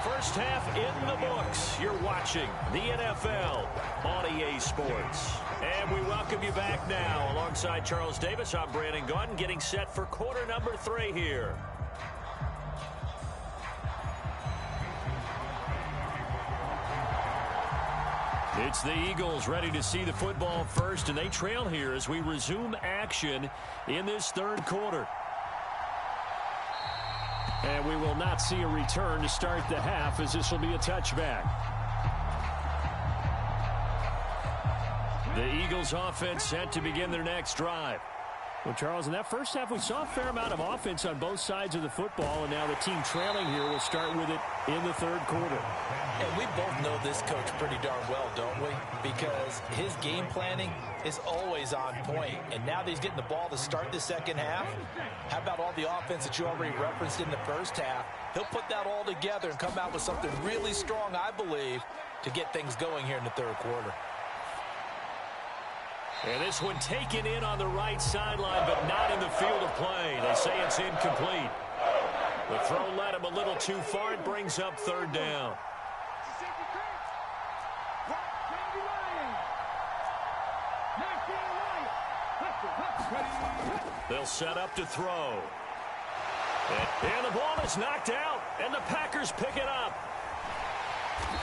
First half in the books. You're watching the NFL on EA Sports. And we welcome you back now. Alongside Charles Davis, I'm Brandon Gaudin, getting set for quarter number 3 here. It's the Eagles ready to see the football first, and they trail here as we resume action in this 3rd quarter. And we will not see a return to start the half, as this will be a touchback. The Eagles offense set to begin their next drive. Well, Charles, in that first half, we saw a fair amount of offense on both sides of the football, and now the team trailing here will start with it in the 3rd quarter. And we both know this coach pretty darn well, don't we? Because his game planning is always on point. And now that he's getting the ball to start the 2nd half, how about all the offense that you already referenced in the first half? He'll put that all together and come out with something really strong, I believe, to get things going here in the 3rd quarter. And this one taken in on the right sideline, but not in the field of play. They say it's incomplete. The throw led him a little too far. It brings up third down. They'll set up to throw. And the ball is knocked out, and the Packers pick it up.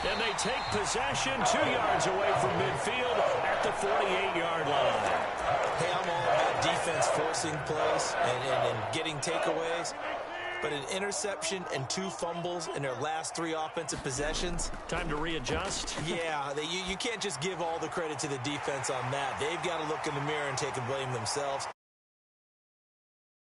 And they take possession 2 yards away from midfield at the 48-yard line. Hey, I'm all about defense forcing plays and getting takeaways. But an interception and 2 fumbles in their last 3 offensive possessions. Time to readjust. Yeah, you can't just give all the credit to the defense on that. They've got to look in the mirror and take the blame themselves.